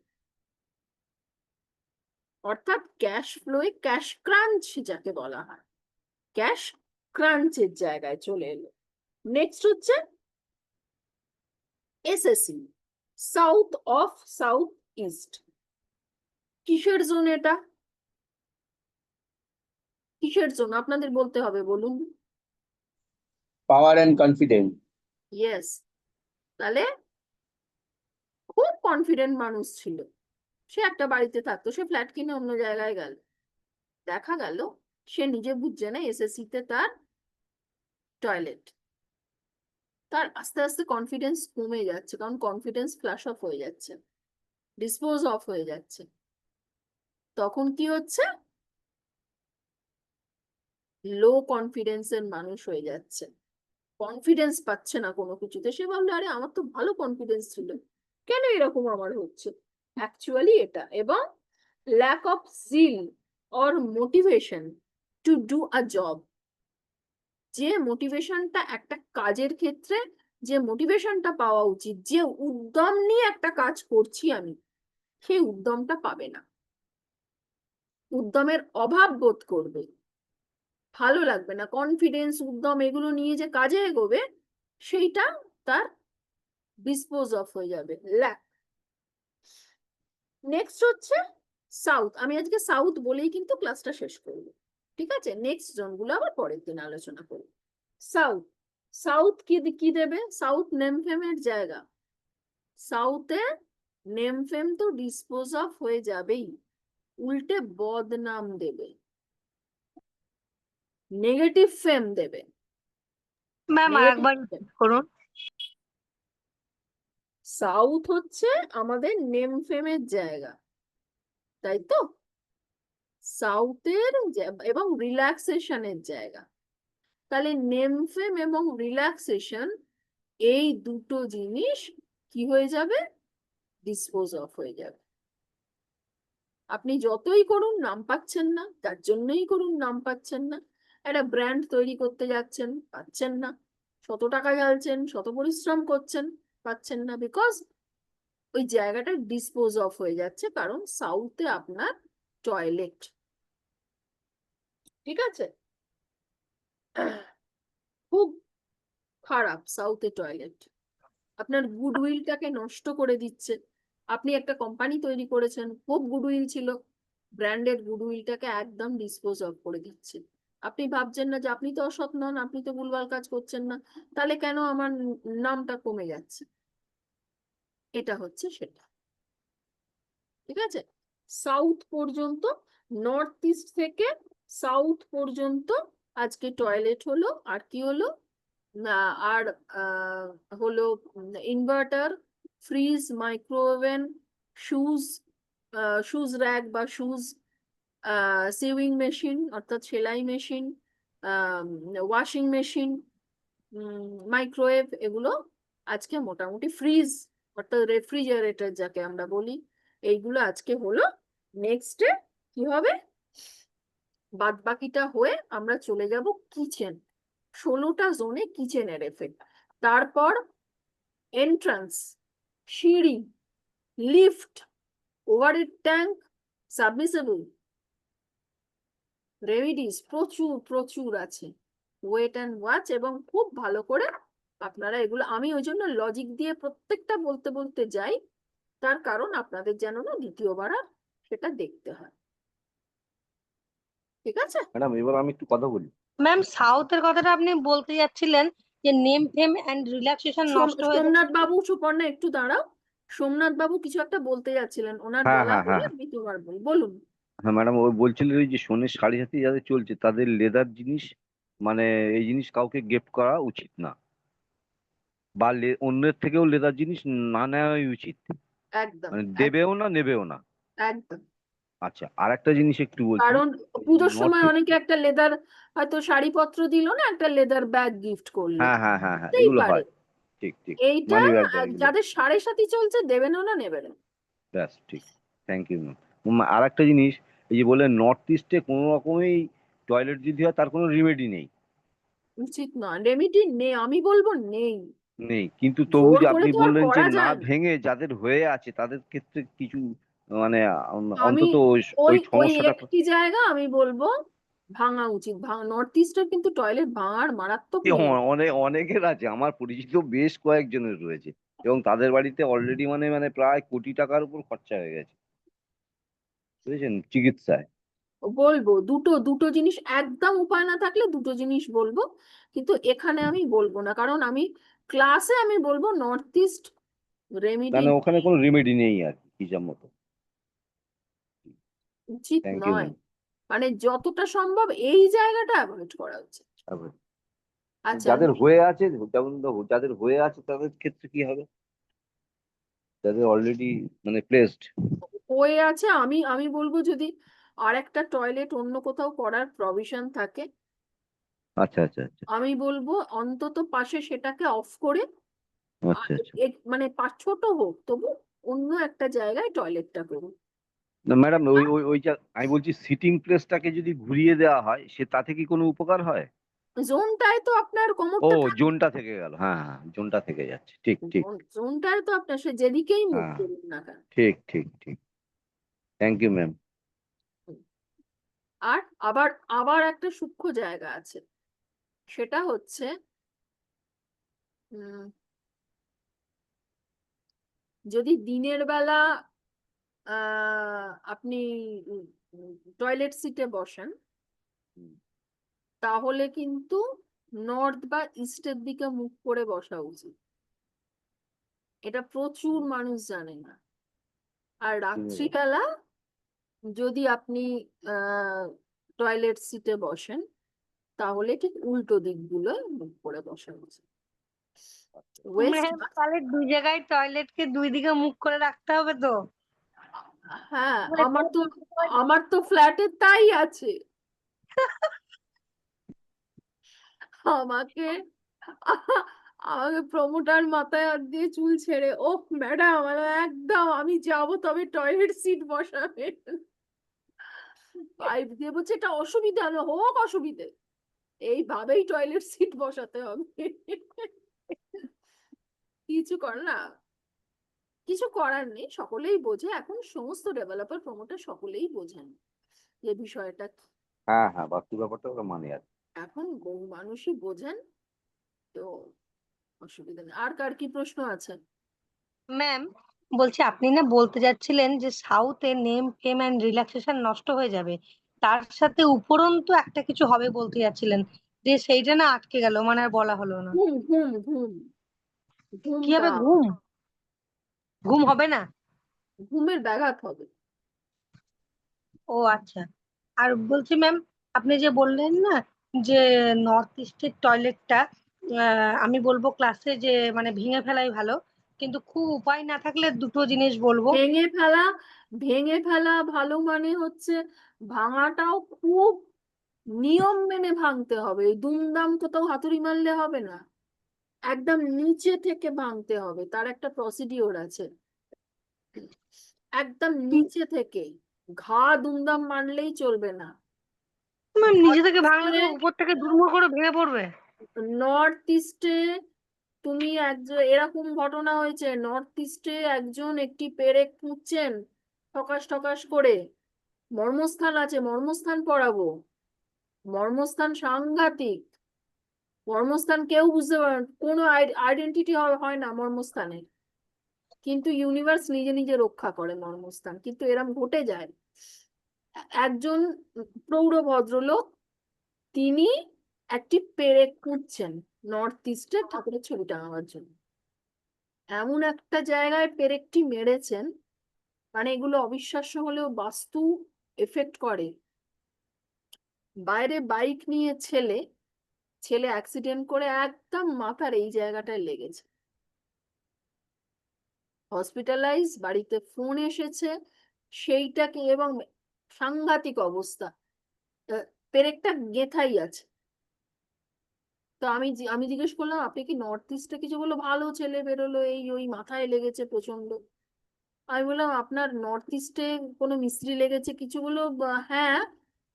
অর্থাৎ ক্যাশ ফ্লোয়ে ক্যাশ ক্রাঞ্চ যাকে বলা হয়, ক্যাশ ক্রাঞ্চের জায়গায় চলে এলো। নেক্সট হচ্ছে এসএসই, সাউথ অফ সাউথ ইস্ট। কিসের জোন এটা? কিসের জন্য আপনাদের বলতে হবে, বলুন। পাওয়ার অ্যান্ড কনফিডেন্স। ইয়েস। তাহলে খুব কনফিডেন্ট মানুষ ছিল, সে একটা বাড়িতে থাকতো, সে ফ্ল্যাট কিনে অন্য জায়গায় গেল, দেখা গেল সে নিজে বুঝছে না এসএসসি তে তার টয়লেট, তার আস্তে আস্তে কনফিডেন্স কমে যাচ্ছে, কারণ কনফিডেন্স ফ্ল্যাশ অফ হয়ে যাচ্ছে, ডিসপোজ অফ হয়ে যাচ্ছে। তখন কি হচ্ছে? লো কনফিডেন্সের মানুষ হয়ে যাচ্ছে, কনফিডেন্স পাচ্ছে না কোনো কিছুতে। সে ভাবলো আরে আমার তো ভালো কনফিডেন্স ছিল, কেন এরকম আমার হচ্ছে? অ্যাকচুয়ালি এটা। এবং lack of zeal or motivation to do a job, যে মোটিভেশনটা একটা কাজের ক্ষেত্রে, যে মোটিভেশনটা পাওয়া উচিত, যে উদ্যম নিয়ে একটা কাজ করছি আমি, সেই উদ্যমটা পাবে না, উদ্যমের অভাব বোধ করবে, ভালো লাগবে না, কনফিডেন্স উদ্যম এগুলো নিয়ে যে কাজে এগোবে সেইটা তার ডিসপোজ অফ হয়ে যাবে, ল্যাক। নেক্সট হচ্ছে সাউথ। আমি আজকে সাউথ বলেই কিন্তু ক্লাসটা শেষ করবো, ঠিক আছে? নেক্সট জোনগুলো আবার পরের দিন আলোচনা করব। সাউথ, সাউথ কি দেবে? সাউথ নেমফেমের জায়গা, সাউথে নেমফেম তো ডিসপোজ অফ হয়ে যাবেই, উল্টে বদনাম দেবে, নেগেটিভ ফেম দেবে। ম্যাম আরেকবার করুন। সাউথ হচ্ছে আমাদের নেমফেমের জায়গা, তাই তো? সাউথের এবং রিল্যাক্সেশনের জায়গা। তাহলে নেমফেম এবং রিল্যাক্সেশন এই দুটো জিনিস কি হয়ে যাবে, ডিসপোজ অফ হয়ে যাবে। আপনি যতই করুন নাম পাচ্ছেন না, তার জন্যই করুন নাম পাচ্ছেন না। একটা ব্র্যান্ড তৈরি করতে যাচ্ছেন, পাচ্ছেন না। শত টাকা ঢালছেন, শত পরিশ্রম করছেন, পাচ্ছেন না, বিকজ ওই জায়গাটা ডিসপোজ অফ হয়ে যাচ্ছে, কারণ সাউথে আপনার টয়লেট। ঠিক আছে, খুব খারাপ সাউথে টয়লেট, আপনার গুডউইলটাকে নষ্ট করে দিচ্ছে। আপনি একটা কোম্পানি তৈরি করেছেন, খুব গুডউইল ছিল, ব্র্যান্ডেড গুডউইলটাকে একদম ডিসপোজ অফ করে দিচ্ছে। আপনি ভাবছেন না যে আপনি তো অসৎ নন, আপনি তো ভুলভাল কাজ করছেন না, তাহলে কেন আমার নামটা কমে যাচ্ছে? এটা হচ্ছে সেটা। ঠিক আছে, সাউথ পর্যন্ত, নর্থ ইস্ট থেকে সাউথ পর্যন্ত আজকে টয়লেট হলো, আর কি হলো না, আর হলো inverter, fridge, micro oven, shoes, shoes rack বা শুজ, সিউইং মেশিন অর্থাৎ সেলাই মেশিন, ওয়াশিং মেশিন, মাইক্রোওয়েভ, এগুলো আজকে মোটামুটি, ফ্রিজ অর্থাৎ রেফ্রিজারেটর যাকে আমরা বলি, এইগুলো আজকে হলো। নেক্সটে কি হবে, বাদ বাকিটা হয়ে আমরা চলে যাব কিচেন। 16টা জোনে কিচেনের এফেক্ট। তারপর এন্ট্রান্স, সিঁড়ি, লিফট, ওভারহেড ট্যাঙ্ক, সাবমিসিবল, রেমিডিস প্রচুর প্রচুর আছে। ওয়েট অ্যান্ড ওয়াচ, এবং খুব ভালো করে আপনারা এগুলো, আমি ওই জন্য লজিক দিয়ে প্রত্যেকটা বলতে বলতে যাই, তার কারণ আপনাদের যেন না দ্বিতীয়বার আর সেটা দেখতে হয়। ঠিক আছে, ম্যাডাম এবার আমি একটু কথা বলি। ম্যাম সাউথের কথাটা আপনি বলতে যাচ্ছিলেন যে নেম ফেম এন্ড রিল্যাক্সেশন নষ্ট হয়ে যাচ্ছে। সোমনাথ বাবু, সুপর্ণা একটু দাঁড়াও। সোমনাথ বাবু কিছু একটা বলতে যাচ্ছিলেন, ওনার হ্যাঁ, বলা হ্যাঁ, হলে হ্যাঁ। দ্বিতীয়বার বলুন। হ্যাঁ ম্যাডাম, ওই বলছিলেন ওই যে সোনের সাড়ে সাথে যাদের চলছে তাদের লেদার জিনিস, মানে এই জিনিস কাউকে গিফট করা উচিত না, বা অন্যের থেকেও লেদার জিনিস না নেওয়াই উচিত, একদম মানে দেবেও না নেবেও না। একদম। আচ্ছা, আর একটা জিনিস একটু বলছি। কারণ পুজোর নর্থ সময় ইস্ট, অনেকে একটা লেদার হয়তো শাড়িপত্র দিল না, একটা লেদার ব্যাগ গিফট করলো, হ্যাঁ, হ্যাঁ, হ্যাঁ, হ্যাঁ, হতেই এগুলো পারে। হয়। ঠিক ঠিক, এইটা মানি ব্যাগ এগুলো। যাদের সাড়ে সাথী চলছে দেবেনও না নেবেন। ব্যাস ঠিক। Thank you ma'am. আর একটা জিনিস, এই যে বললেন নর্থ ইস্টে কোনো রকমই টয়লেট যদি হয় তার কোনো রিমেডি নেই। উচিত নয়, রেমিডি নেই, আমি বলবো নেই। নেই, কিন্তু তবু জোর যে করে আপনি তো আর বললেন যে করা না যায় না। ভেঙে যাদের হয়ে আছে তাদের ক্ষেত্রে কিছু, মানে আমি অন্তত ওই ওই ওই সমস্যাটা। একটি জায়গা আমি বলবো ভাঙা উচিত। নর্থ ইস্টের কিন্তু টয়লেট ভাঙার মারাত্মক নিয়ম। অনেকের আছে, আমার পরিচিত বেশ কয়েকজনের রয়েছে, এবং তাদের বাড়িতে অলরেডি মানে মানে প্রায় কোটি টাকার উপর খরচা হয়ে গেছে, বুঝেছেন, চিকিৎসায়। বলবো দুটো দুটো জিনিস, একদম উপায় না থাকলে দুটো জিনিস বলবো, কিন্তু এখানে আমি বলবো না, কারণ আমি ক্লাসে আমি বলবো নর্থ ইস্ট রেমিডি মানে ওখানে কোনো রিমেডি নেই আর কি, হিসাব মতো। উচিত থ্যাংক ইউ নয়, ম্যাম। মানে যতটা সম্ভব এই জায়গাটা অ্যাভয়েড করা উচিত। আচ্ছা, যাদের হয়ে আছে, যেমন দেখো, যাদের হয়ে আছে তাদের ক্ষেত্রে কি হবে, যাদের অলরেডি মানে প্লেসড। হয়ে আছে, আমি আমি বলবো যদি আর একটা টয়লেট অন্য কোথাও করার প্রভিশন থাকে, আচ্ছা, আচ্ছা, আচ্ছা, আমি বলবো অন্তত পাশে সেটাকে অফ করে, আচ্ছা, আচ্ছা। মানে ছোট হোক তবু অন্য একটা জায়গায় টয়লেটটা করুন। না ম্যাডাম, ওই ওই ওই আমি বলছি সিটিং প্লেসটাকে যদি ঘুরিয়ে দেওয়া হয় সে তাতে কি কোনো উপকার হয়? জোনটায় তো আপনার ও, কোমরটা জোনটা থেকে গেল, হ্যাঁ, হ্যাঁ, জোনটা থেকে যাচ্ছে, ঠিক ঠিক। জোনটায় তো আপনার সে যেদিকেই মুখ হ্যাঁ, করুন না কেন। ঠিক ঠিক ঠিক। Thank you ma'am. আর আবার আবার একটা সূক্ষ্ম জায়গা আছে, সেটা হচ্ছে উম, যদি দিনের বেলা আপনি টয়লেট সিটে বসেন, তাহলে কিন্তু নর্থ বা ইস্টের দিকে মুখ করে বসা উচিত। এটা প্রচুর মানুষ জানে না। আর রাত্রিবেলা যদি আপনি টয়লেট সিটে বসেন, তাহলে ঠিক উল্টো দিকগুলো মুখ করে বসা উচিত। ওয়েস্ট, ম্যাম তাহলে দুই জায়গায় টয়লেটকে দুই দিকে মুখ করে রাখতে হবে তো? হ্যাঁ, মানে আমার তো ফ্ল্যাটে তাই আছে। আমাকে আমাকে প্রমোটার মাথায় হাত দিয়ে চুল ছেড়ে, ও ম্যাডাম একদম আমি যাব, তবে টয়লেট সিট বসাবে। পাইপ দিয়ে বলছে এটা অসুবিধা না হোক অসুবিধে, এইভাবেই টয়লেট সিট বসাতে হবে। কিছু কর না, কিছু করার নেই, সকলেই বোঝে এখন, সমস্ত ডেভেলপার প্রমোটার সকলেই বোঝেন যে বিষয়টা কি। হ্যাঁ হ্যাঁ, বাস্তু ব্যাপারটা ওরা মানে আর কি। এখন বহু মানুষই বোঝেন, তো অসুবিধা নেই। আর কার কি প্রশ্ন আছে? ম্যাম, বলছি আপনি না বলতে যাচ্ছিলেন যে সাউথে নেম ফেম অ্যান্ড রিল্যাক্সেশন নষ্ট হয়ে যাবে, তার সাথে উপরন্তু একটা কিছু হবে বলতে যাচ্ছিলেন, যে সেইটা না আটকে গেল, মানে আর বলা হলো না। ঘুম ঘুম ঘুম, কি ঘুমটা, হবে? ঘুম? ঘুম হবে না? ঘুমের ব্যাঘাত হবে। ও আচ্ছা। আর বলছি ম্যাম, আপনি যে বললেন না যে নর্থ ইস্টের টয়লেটটা, আমি বলবো ক্লাসে যে মানে ভেঙে ফেলাই ভালো, কিন্তু খুব উপায় না থাকলে দুটো জিনিস বলবো। ভেঙে ফেলা, ভেঙে ফেলা ভালো মানে হচ্ছে ভাঙাটাও খুব নিয়ম মেনে ভাঙতে হবে, দুমদাম কোথাও হাতুড়ি মারলে হবে না, একদম নিচে থেকে ভাঙতে হবে, তার একটা প্রসিডিওর আছে, একদম নিচে থেকে, ঘা দুমদাম মারলেই চলবে না। ম্যাম, নিজে নর্থ থেকে ভাঙলে ইস্টে, তো উপর থেকে দুর্মুখ করে ভেঙে পড়বে। নর্থ ইস্টে তুমি একজন, এরকম ঘটনা হয়েছে নর্থ ইস্টে একজন একটি পেরেক খুঁজছেন ঠকাস ঠকাস করে, মর্মস্থান আছে, মর্মস্থান পড়াবো, মর্মস্থান সাংঘাতিক, মর্মস্থান কেউ বুঝতে পারে না, কোনো আইডেন্টিটি হয় না মর্মস্থানের, কিন্তু ইউনিভার্স নিজে নিজে রক্ষা করে মর্মস্থান, কিন্তু এরম ঘটে যায়। একজন প্রৌঢ় ভদ্রলোক, তিনি একটি পেরেক খুঁজছেন নর্থ ইস্টে ঠাকুরের ছবি টাঙাবার জন্য, এমন একটা জায়গায় পেরেকটি মেরেছেন, মানে এগুলো অবিশ্বাস্য হলেও বাস্তু এফেক্ট করে। বাইরে বাইক নিয়ে ছেলে, ছেলে অ্যাক্সিডেন্ট করে একদম মাথার এই জায়গাটায় লেগেছে, হসপিটালাইজ, বাড়িতে ফোন এসেছে সেইটাকে, এবং সাংঘাতিক অবস্থা, পেরেকটা গেঁথাই আছে। তো আমি জিজ্ঞেস করলাম আপনি কি নর্থ ইস্টে কিছু, বললো ভালো ছেলে বেরোলো, এই ওই মাথায় লেগেছে প্রচন্ড। আমি বললাম আপনার নর্থ ইস্টে কোনো মিস্ত্রি লেগেছে কিছু, বললো হ্যাঁ,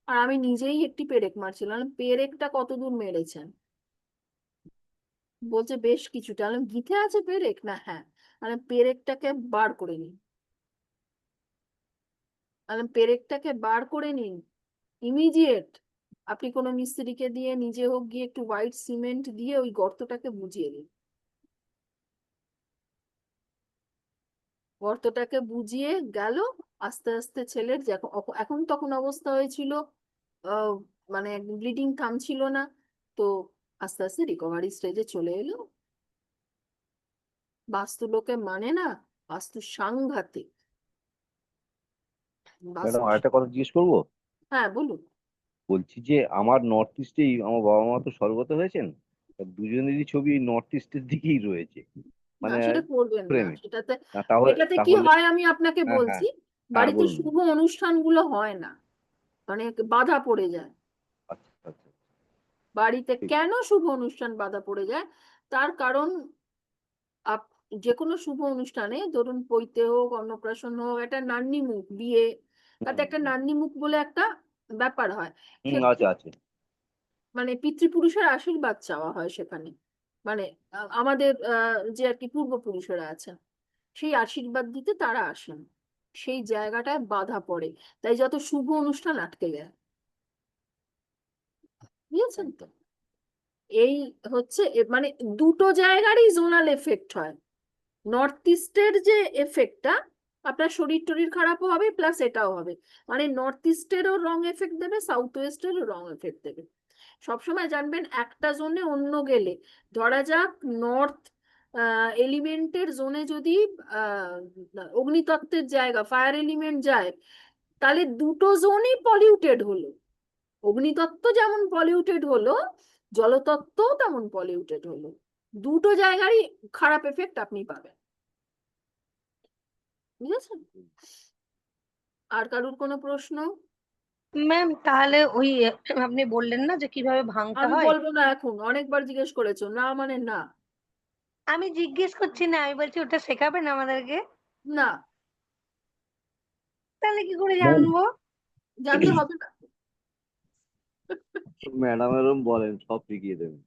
আর আমি নিজেই একটি পেরেক মারছিলাম। পেরেকটা কত দূর মেরেছেন? বলছে বেশ কিছুটা। আমি গিথে আছে পেরেক না? হ্যাঁ। আমি পেরেকটাকে বার করে নিন, আমি পেরেকটাকে বার করে নিন ইমিডিয়েট, আপনি কোনো মিস্ত্রিকে দিয়ে নিজে হোক গিয়ে একটু হোয়াইট সিমেন্ট দিয়ে ওই গর্তটাকে বুঝিয়ে দিন, গর্তটাকে বুঝিয়ে গেল। আস্তে আস্তে ছেলের এখন তখন অবস্থা হয়েছিল, আহ, মানে ব্লিডিং থামছিল না, তো আস্তে আস্তে রিকভারি স্টেজে চলে এলো। বাস্তু লোকে মানে না, বাস্তু সাংঘাতিক, ম্যাডাম বাস্তু। আরেকটা কথা জিজ্ঞেস করবো? হ্যাঁ বলুন। বলছি যে আমার নর্থ ইস্টেই আমার বাবা মা তো স্বর্গত হয়েছেন, তা দুজনেরই ছবি নর্থ ইস্টের দিকেই রয়েছে, না মানে সেটা করবেন না, প্রেমে। সেটাতে, না তাহলে এটাতে কি তাহলে হয় আমি আপনাকে হ্যাঁ হ্যাঁ বলছি, হ্যাঁ, বাড়িতে বলুন। শুভ অনুষ্ঠানগুলো হয় না, মানে বাধা পড়ে যায়। আচ্ছা আচ্ছা, বাড়িতে ঠিক। কেন শুভ অনুষ্ঠান বাধা পড়ে যায়? তার কারণ আপ যে কোনো শুভ অনুষ্ঠানে, ধরুন পৈতে হোক, অন্নপ্রাশন হোক, একটা নান্নি মুখ, বিয়ে, তাতে হুম একটা হুম নান্নি মুখ বলে একটা ব্যাপার হয়। হুম, সে আছে আছে। মানে পিতৃপুরুষের আশীর্বাদ চাওয়া হয় সেখানে, মানে আমাদের যে আর কি পূর্বপুরুষেরা আছেন, সেই আশীর্বাদ দিতে তারা আসেন, সেই জায়গাটায় বাধা পড়ে, তাই যত শুভ অনুষ্ঠান আটকে যায়, বুঝেছেন তো? এই হচ্ছে মানে দুটো জায়গারই জোনাল এফেক্ট হয়, নর্থ ইস্টের যে এফেক্টটা, আপনার শরীর টরীর খারাপও হবে প্লাস এটাও হবে, মানে নর্থ ইস্টেরও রং এফেক্ট দেবে, সাউথ ওয়েস্টেরও রং এফেক্ট দেবে। সবসময় জানবেন একটা জোনে অন্য গেলে, ধরা যাক নর্থ এলিমেন্টের জোনে যদি আহ অগ্নিতত্ত্বের জায়গা ফায়ার এলিমেন্ট যায়, তাহলে দুটো জোনই পলিউটেড হলো, অগ্নিতত্ত্ব যেমন পলিউটেড হলো, জলতত্ত্বও তেমন পলিউটেড হলো, দুটো জায়গারই খারাপ এফেক্ট আপনি পাবেন, বুঝেছেন? আর কারুর কোনো প্রশ্ন? ম্যাম, তাহলে ওই আপনি বললেন না যে কিভাবে ভাঙতে আমি হয়। বলবো না, এখন অনেকবার জিজ্ঞেস করেছো, না মানে না। আমি জিজ্ঞেস করছি না, আমি বলছি ওটা শেখাবেন আমাদেরকে? না, তাহলে কি করে জানবো? জানতে হবে না। ম্যাডাম এরকম বলেন, সব শিখিয়ে দেবেন।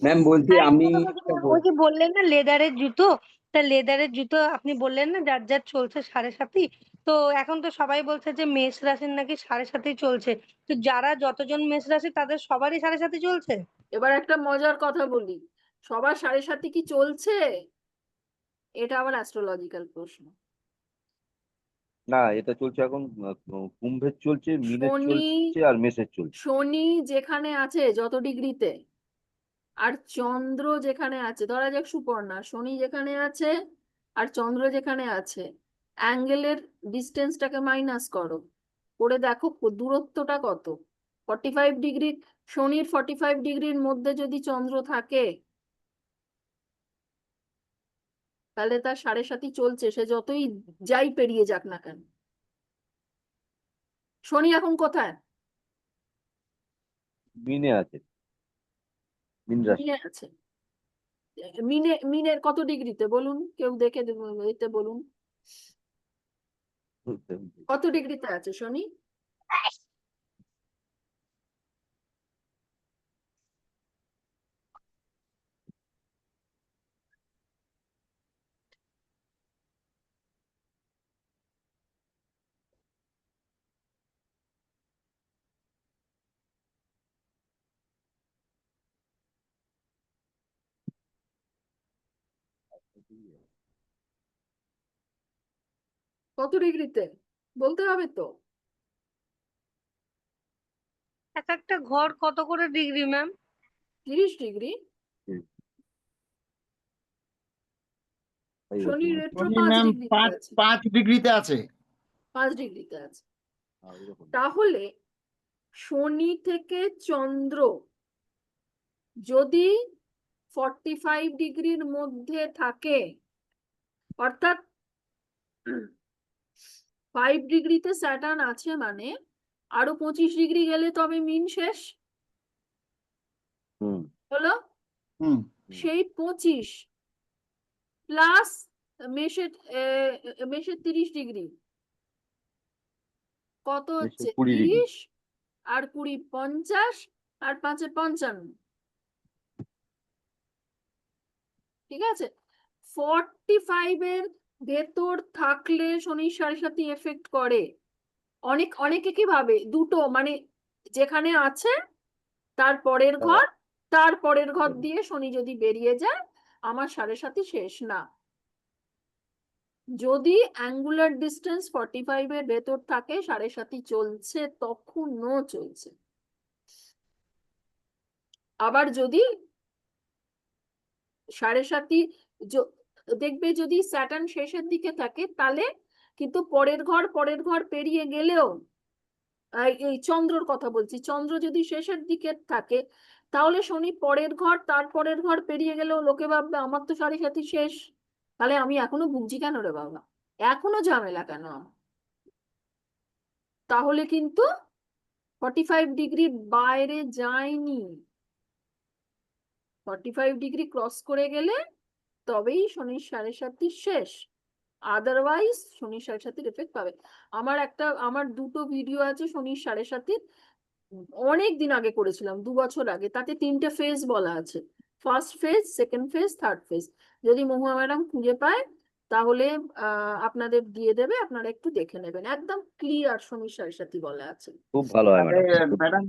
ম্যাম বলছি আর আমি একটা কথা ma'am, ওই যে বললেন না লেদারের জুতো, তা লেদারের জুতো আপনি বললেন না যার যার চলছে 7.5, তো এখন তো সবাই বলছে যে মেষ রাশির নাকি 7.5 চলছে, তো যারা যতজন মেষ রাশি তাদের সবারই 7.5 চলছে? এবার একটা মজার কথা বলি, সবার 7.5 কি চলছে? এটা আবার অ্যাস্ট্রোলজিক্যাল প্রশ্ন। না, এটা চলছে এখন কুম্ভের চলছে, মিনের শনি চলছে, আর মেষের চলছে। শনি যেখানে আছে যত ডিগ্রিতে, আর চন্দ্র যেখানে আছে, ধরা যাক সুপর্ণা, শনি যেখানে আছে আর চন্দ্র যেখানে আছে, অ্যাঙ্গেলের ডিস্টেন্সটাকে মাইনাস করো, করে দেখো দূরত্বটা কত। 45 ডিগ্রি, শনির 45 ডিগ্রির মধ্যে যদি চন্দ্র থাকে, তাহলে তার 7.5 চলছে, সে যতই যাই পেরিয়ে যাক না কেন। শনি এখন কোথায়? মিনে আছে, মিন রাশি। মিনে আছে। মিনের কত ডিগ্রিতে বলুন, কেউ দেখে এতে বলুন, কত ডিগ্রিতে আছে শনি? কত ডিগ্রিতে বলতে হবে তো। এক একটা ঘর কত করে ডিগ্রি ম্যাম? 30 ডিগ্রি। এই শনি রকম। রেট্রো শনি 5 ম্যাম ডিগ্রিতে আছে, 5 ডিগ্রিতে আছে। 5 ডিগ্রিতে আছে। এই রকম। তাহলে শনি থেকে চন্দ্র যদি 45 ডিগ্রির মধ্যে থাকে, অর্থাৎ 5 ডিগ্রিতে স্যাটার্ন আছে, মানে আরো 25 ডিগ্রি গেলে তবে মিন শেষ হুম। হলো। হুম। সেই 25 প্লাস মেষের মেষের 30 ডিগ্রি, কত হচ্ছে? 20 ডিগ্রি। 30 আর 20 50, আর 5 55। ঠিক আছে, 45-এর ভেতর থাকলে শনি 7.5 এফেক্ট করে। অনেকে কি ভাবে দুটো, মানে যেখানে আছে তার পরের ঘর, তার পরের ঘর দিয়ে শনি যদি বেরিয়ে যায় আমার 7.5 শেষ না। যদি অ্যাঙ্গুলার ডিস্টেন্স 45-এর ভেতর থাকে 7.5 চলছে, তখনও চলছে। আবার যদি 7.5 দেখবে যদি স্যাটার্ন শেষের দিকে থাকে, তাহলে কিন্তু পরের ঘর পেরিয়ে গেলেও, এই চন্দ্রর কথা বলছি, চন্দ্র যদি শেষের দিকে থাকে তাহলে শনি পরের ঘর তার পরের ঘর পেরিয়ে গেলেও লোকে ভাববে আমার তো 7.5 শেষ, তাহলে আমি এখনো ভুগছি কেন রে বাবা, এখনো ঝামেলা কেন আমার? তাহলে কিন্তু 45 ডিগ্রির বাইরে যায়নি, 45 ডিগ্রি ক্রস করে গেলে তবেই শনির 7.5 শেষ, আদারওয়াইজ শনির 7.5 এফেক্ট পাবে। আমার দুটো ভিডিও আছে শনির 7.5, অনেক দিন আগে করেছিলাম, 2 বছর আগে। তাতে 3টে ফেজ বলা আছে, first phase, second phase, third phase. যদি মহুয়া ম্যাডাম খুঁজে পায় তাহলে আপনাদের দিয়ে দেবে, আপনারা একটু দেখে নেবেন, একদম ক্লিয়ার শনির 7.5 বলা আছে। খুব ভালো হয় ম্যাডাম। ম্যাডাম,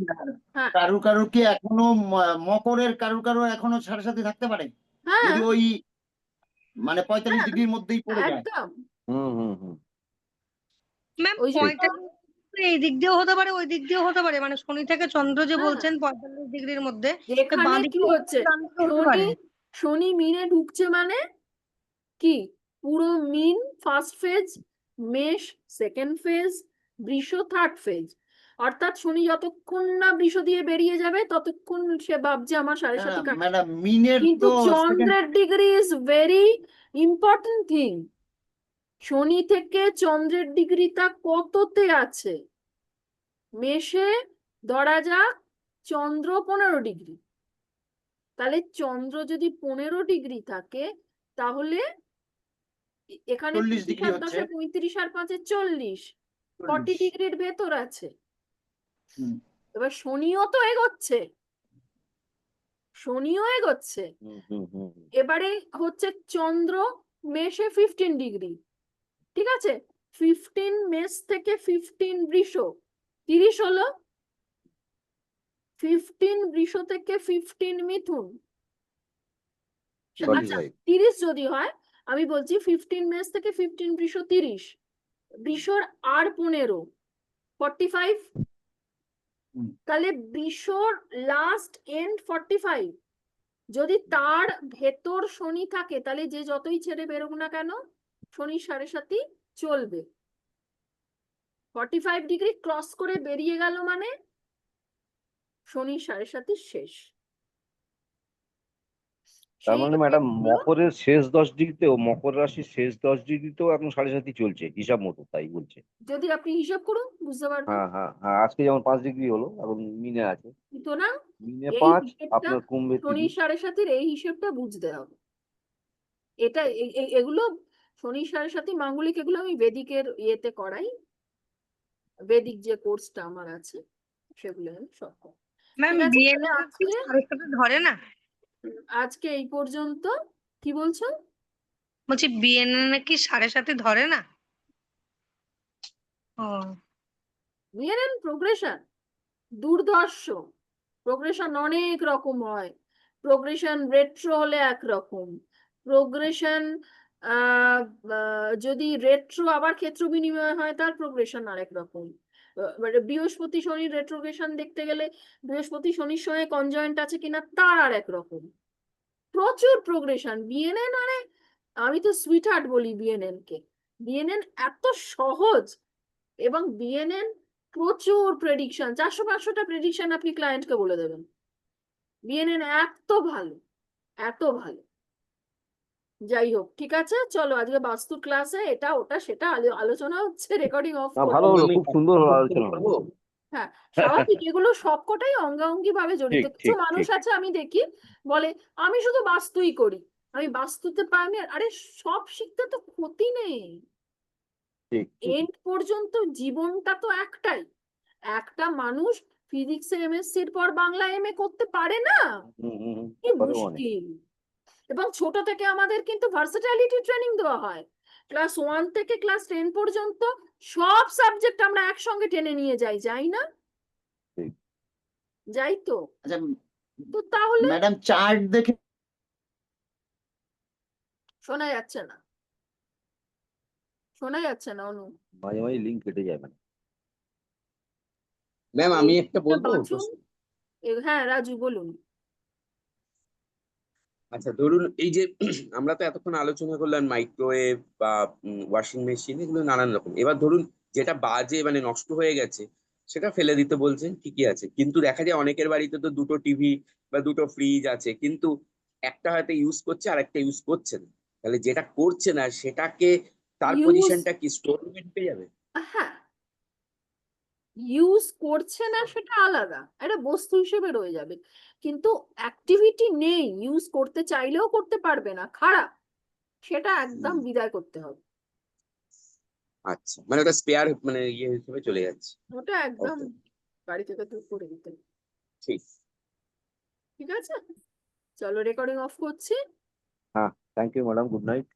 হ্যাঁ কারুর কি এখনো মকরের কারুর এখনো 7.5 থাকতে পারে হ্যাঁ, যদি ওই মানে 45 হ্যাঁ, ডিগ্রির মধ্যেই পড়ে যায়? একদম। হুম হুম হুম। ম্যাম ওই জন্য 45 এই দিক দিয়েও হতে পারে, ওই দিক দিয়েও হতে পারে, মানে শনি থেকে চন্দ্র যে হ্যাঁ, বলছেন 45 ডিগ্রির মধ্যে, তো যেখানে বাঁ কি দিকে হচ্ছে, ডান দিকে হতে শনি পারে। শনি মিনে ঢুকছে, মানে কি পুরো মিন ফার্স্ট ফেজ, মেষ সেকেন্ড ফেজ, বৃষ থার্ড ফেজ। অর্থাৎ শনি যতক্ষণ না বৃষ দিয়ে বেরিয়ে যাবে ততক্ষণ সে ভাবছে আমার 7.5 কাটছে। ম্যাডাম, মিনের কিন্তু তো চন্দ্রের degree is very important thing. শনি থেকে চন্দ্রের ডিগ্রিটা কততে আছে? মেষে ধরা যাক চন্দ্র 15 ডিগ্রি, তাহলে চন্দ্র যদি 15 ডিগ্রি থাকে, তাহলে এখানে 40 35 ডিগ্রি আর হচ্ছে। 10 35 আর 5 40 40 ডিগ্রির ভেতর আছে। হুম। এবার শনিও তো এগোচ্ছে, শনিও এগোচ্ছে। হুম হুম হুম হুম। এবারে হচ্ছে চন্দ্র মেষে 15 ডিগ্রি, ঠিক আছে? 15 মেষ থেকে 15 বৃষ 30 হলো, 15 বৃষ থেকে 15 মিথুন। আচ্ছা 45 30 যদি হয়, আমি বলছি 15 মেষ থেকে 15 বৃষ 30, বৃষর আর 15 45, হুম। তাহলে বৃষর লাস্ট এন্ড 45। যদি তার ভেতর শনি থাকে তাহলে যে যতই ছেড়ে বেরোক না কেন শনি 7.5 চলবে। 45 ডিগ্রি ক্রস করে বেরিয়ে গেল মানে শনি 7.5 শেষ। তার সেই মানে ম্যাডাম effect গুলো- মকরের শেষ 10 ডিগ্রিতেও, মকর রাশির শেষ 10 ডিগ্রিতেও এখন 7.5 চলছে হিসাব মতো, তাই বলছে। যদি আপনি হিসাব করুন বুঝতে পারবেন। হ্যাঁ হ্যাঁ হ্যাঁ, আজকে যেমন 5 ডিগ্রি হলো, এখন মিনে আছে, সুতরাং মিনে এই 5, হিসেবটা আপনার কুম্ভে শনি 30। 7.5 এই হিসেবটা বুঝতে হবে। এটা এগুলো শনি 7.5 মাঙ্গলিক, এগুলো আমি বেদিকের ইয়েতে করাই, বেদিক যে কোর্সটা আমার আছে সেগুলো আমি সব করাই। ম্যাম ঠিক আছে, বিএনএ তাহলে আজকে সাড়ে সাথে ধরে না? আজকে এই পর্যন্ত। কি বলছো? বলছি বিএনএ নাকি 7.5 ধরে না? ও বিএনএন প্রোগ্রেশন দুর্ধর্ষ, প্রোগ্রেশন অনেক রকম হয়। প্রোগ্রেশন রেট্রো হলে একরকম, প্রোগ্রেশন যদি রেট্রো আবার ক্ষেত্র বিনিময় হয় তার প্রোগ্রেশন আরেক রকম। মানে বৃহস্পতি শনি রেট্রোগ্রেশন দেখতে গেলে বৃহস্পতি শনির সঙ্গে কনজয়েন্ট আছে কিনা তার আর এক রকম। প্রচুর প্রোগ্রেশন বিএনএন। আরে আমি তো সুইট হার্ট বলি বিএনএন কে। বিএনএন এত সহজ, এবং বিএনএন প্রচুর প্রেডিকশন, 400-500টা প্রেডিকশন আপনি ক্লায়েন্টকে বলে দেবেন। বিএনএন এত ভালো, এত ভালো। যাই হোক, ঠিক আছে, চলো আজকে বাস্তুর ক্লাসে এটা ওটা সেটা আলোচনা হচ্ছে, রেকর্ডিং অফ না করে। ভালো হলো, আমি খুব সুন্দর হলো শুরু আলোচনা হলো। করবো? হ্যাঁ স্বাভাবিক, এগুলো সবকটাই অঙ্গাঙ্গি ভাবে জড়িত। ঠিক কিছু ঠিক মানুষ ঠিক আছে আমি দেখি বলে আমি শুধু বাস্তুই করি, আমি বাস্তুতে পাইনি। আরে সব শিখতে তো ক্ষতি নেই, ঠিক ঠিক। এন্ড পর্যন্ত জীবনটা তো একটাই। একটা মানুষ ফিজিক্সে এমএসসির পর বাংলা এমএ করতে পারে না, হুম হুম হুম, কি পারে অনেক। মুশকিল। এবং ছোট থেকে আমাদের কিন্তু ভার্সেটাইলিটি ট্রেনিং দেওয়া হয়। ক্লাস 1 থেকে ক্লাস 10 পর্যন্ত সব সাবজেক্ট আমরা একসঙ্গে টেনে নিয়ে যাই, যাই না? ঠিক। যাই তো। আচ্ছা তো তাহলে ম্যাডাম চার্ট দেখে শোনা যাচ্ছে না, শোনা যাচ্ছে না অনু। মাঝে মাঝে লিঙ্ক কেটে যায় মানে। ম্যাম আমি একটা এটা বলবো বাঁচুন। প্রশ্ন? হ্যাঁ রাজু বলুন। আচ্ছা ধরুন এই যে আমরা তো এতক্ষণ আলোচনা করলাম মাইক্রোওয়েভ বা ওয়াশিং মেশিন, এগুলো নানান রকম। এবার ধরুন যেটা বাজে মানে নষ্ট হয়ে গেছে সেটা ফেলে দিতে বলছেন, ঠিকই আছে, কিন্তু দেখা যায় অনেকের বাড়িতে তো দুটো টিভি বা দুটো ফ্রিজ আছে, কিন্তু একটা হয়তো ইউজ করছে আর একটা ইউজ করছে না। তাহলে যেটা করছে না সেটাকে, তার ইউজ, পজিশনটা কি স্টোর রুমে ঢুকে যাবে? হ্যাঁ ইউজ করছে না সেটা আলাদা, এটা বস্তু হিসেবে রয়ে যাবে। কিন্তু অ্যাক্টিভিটি নেই, ইউজ করতে চাইলেও করতে পারবে না, খারাপ, সেটা একদম বিদায় করতে হবে। আচ্ছা, মানে ওটা স্পেয়ার মানে ইয়ে হিসেবে চলে যাচ্ছে। ওটা একদম ওকে, বাড়ি থেকে তুই করে দিতে হবে। ঠিক। ঠিক আছে, চলো রেকর্ডিং অফ করছি। হ্যাঁ, thank you madam, good night.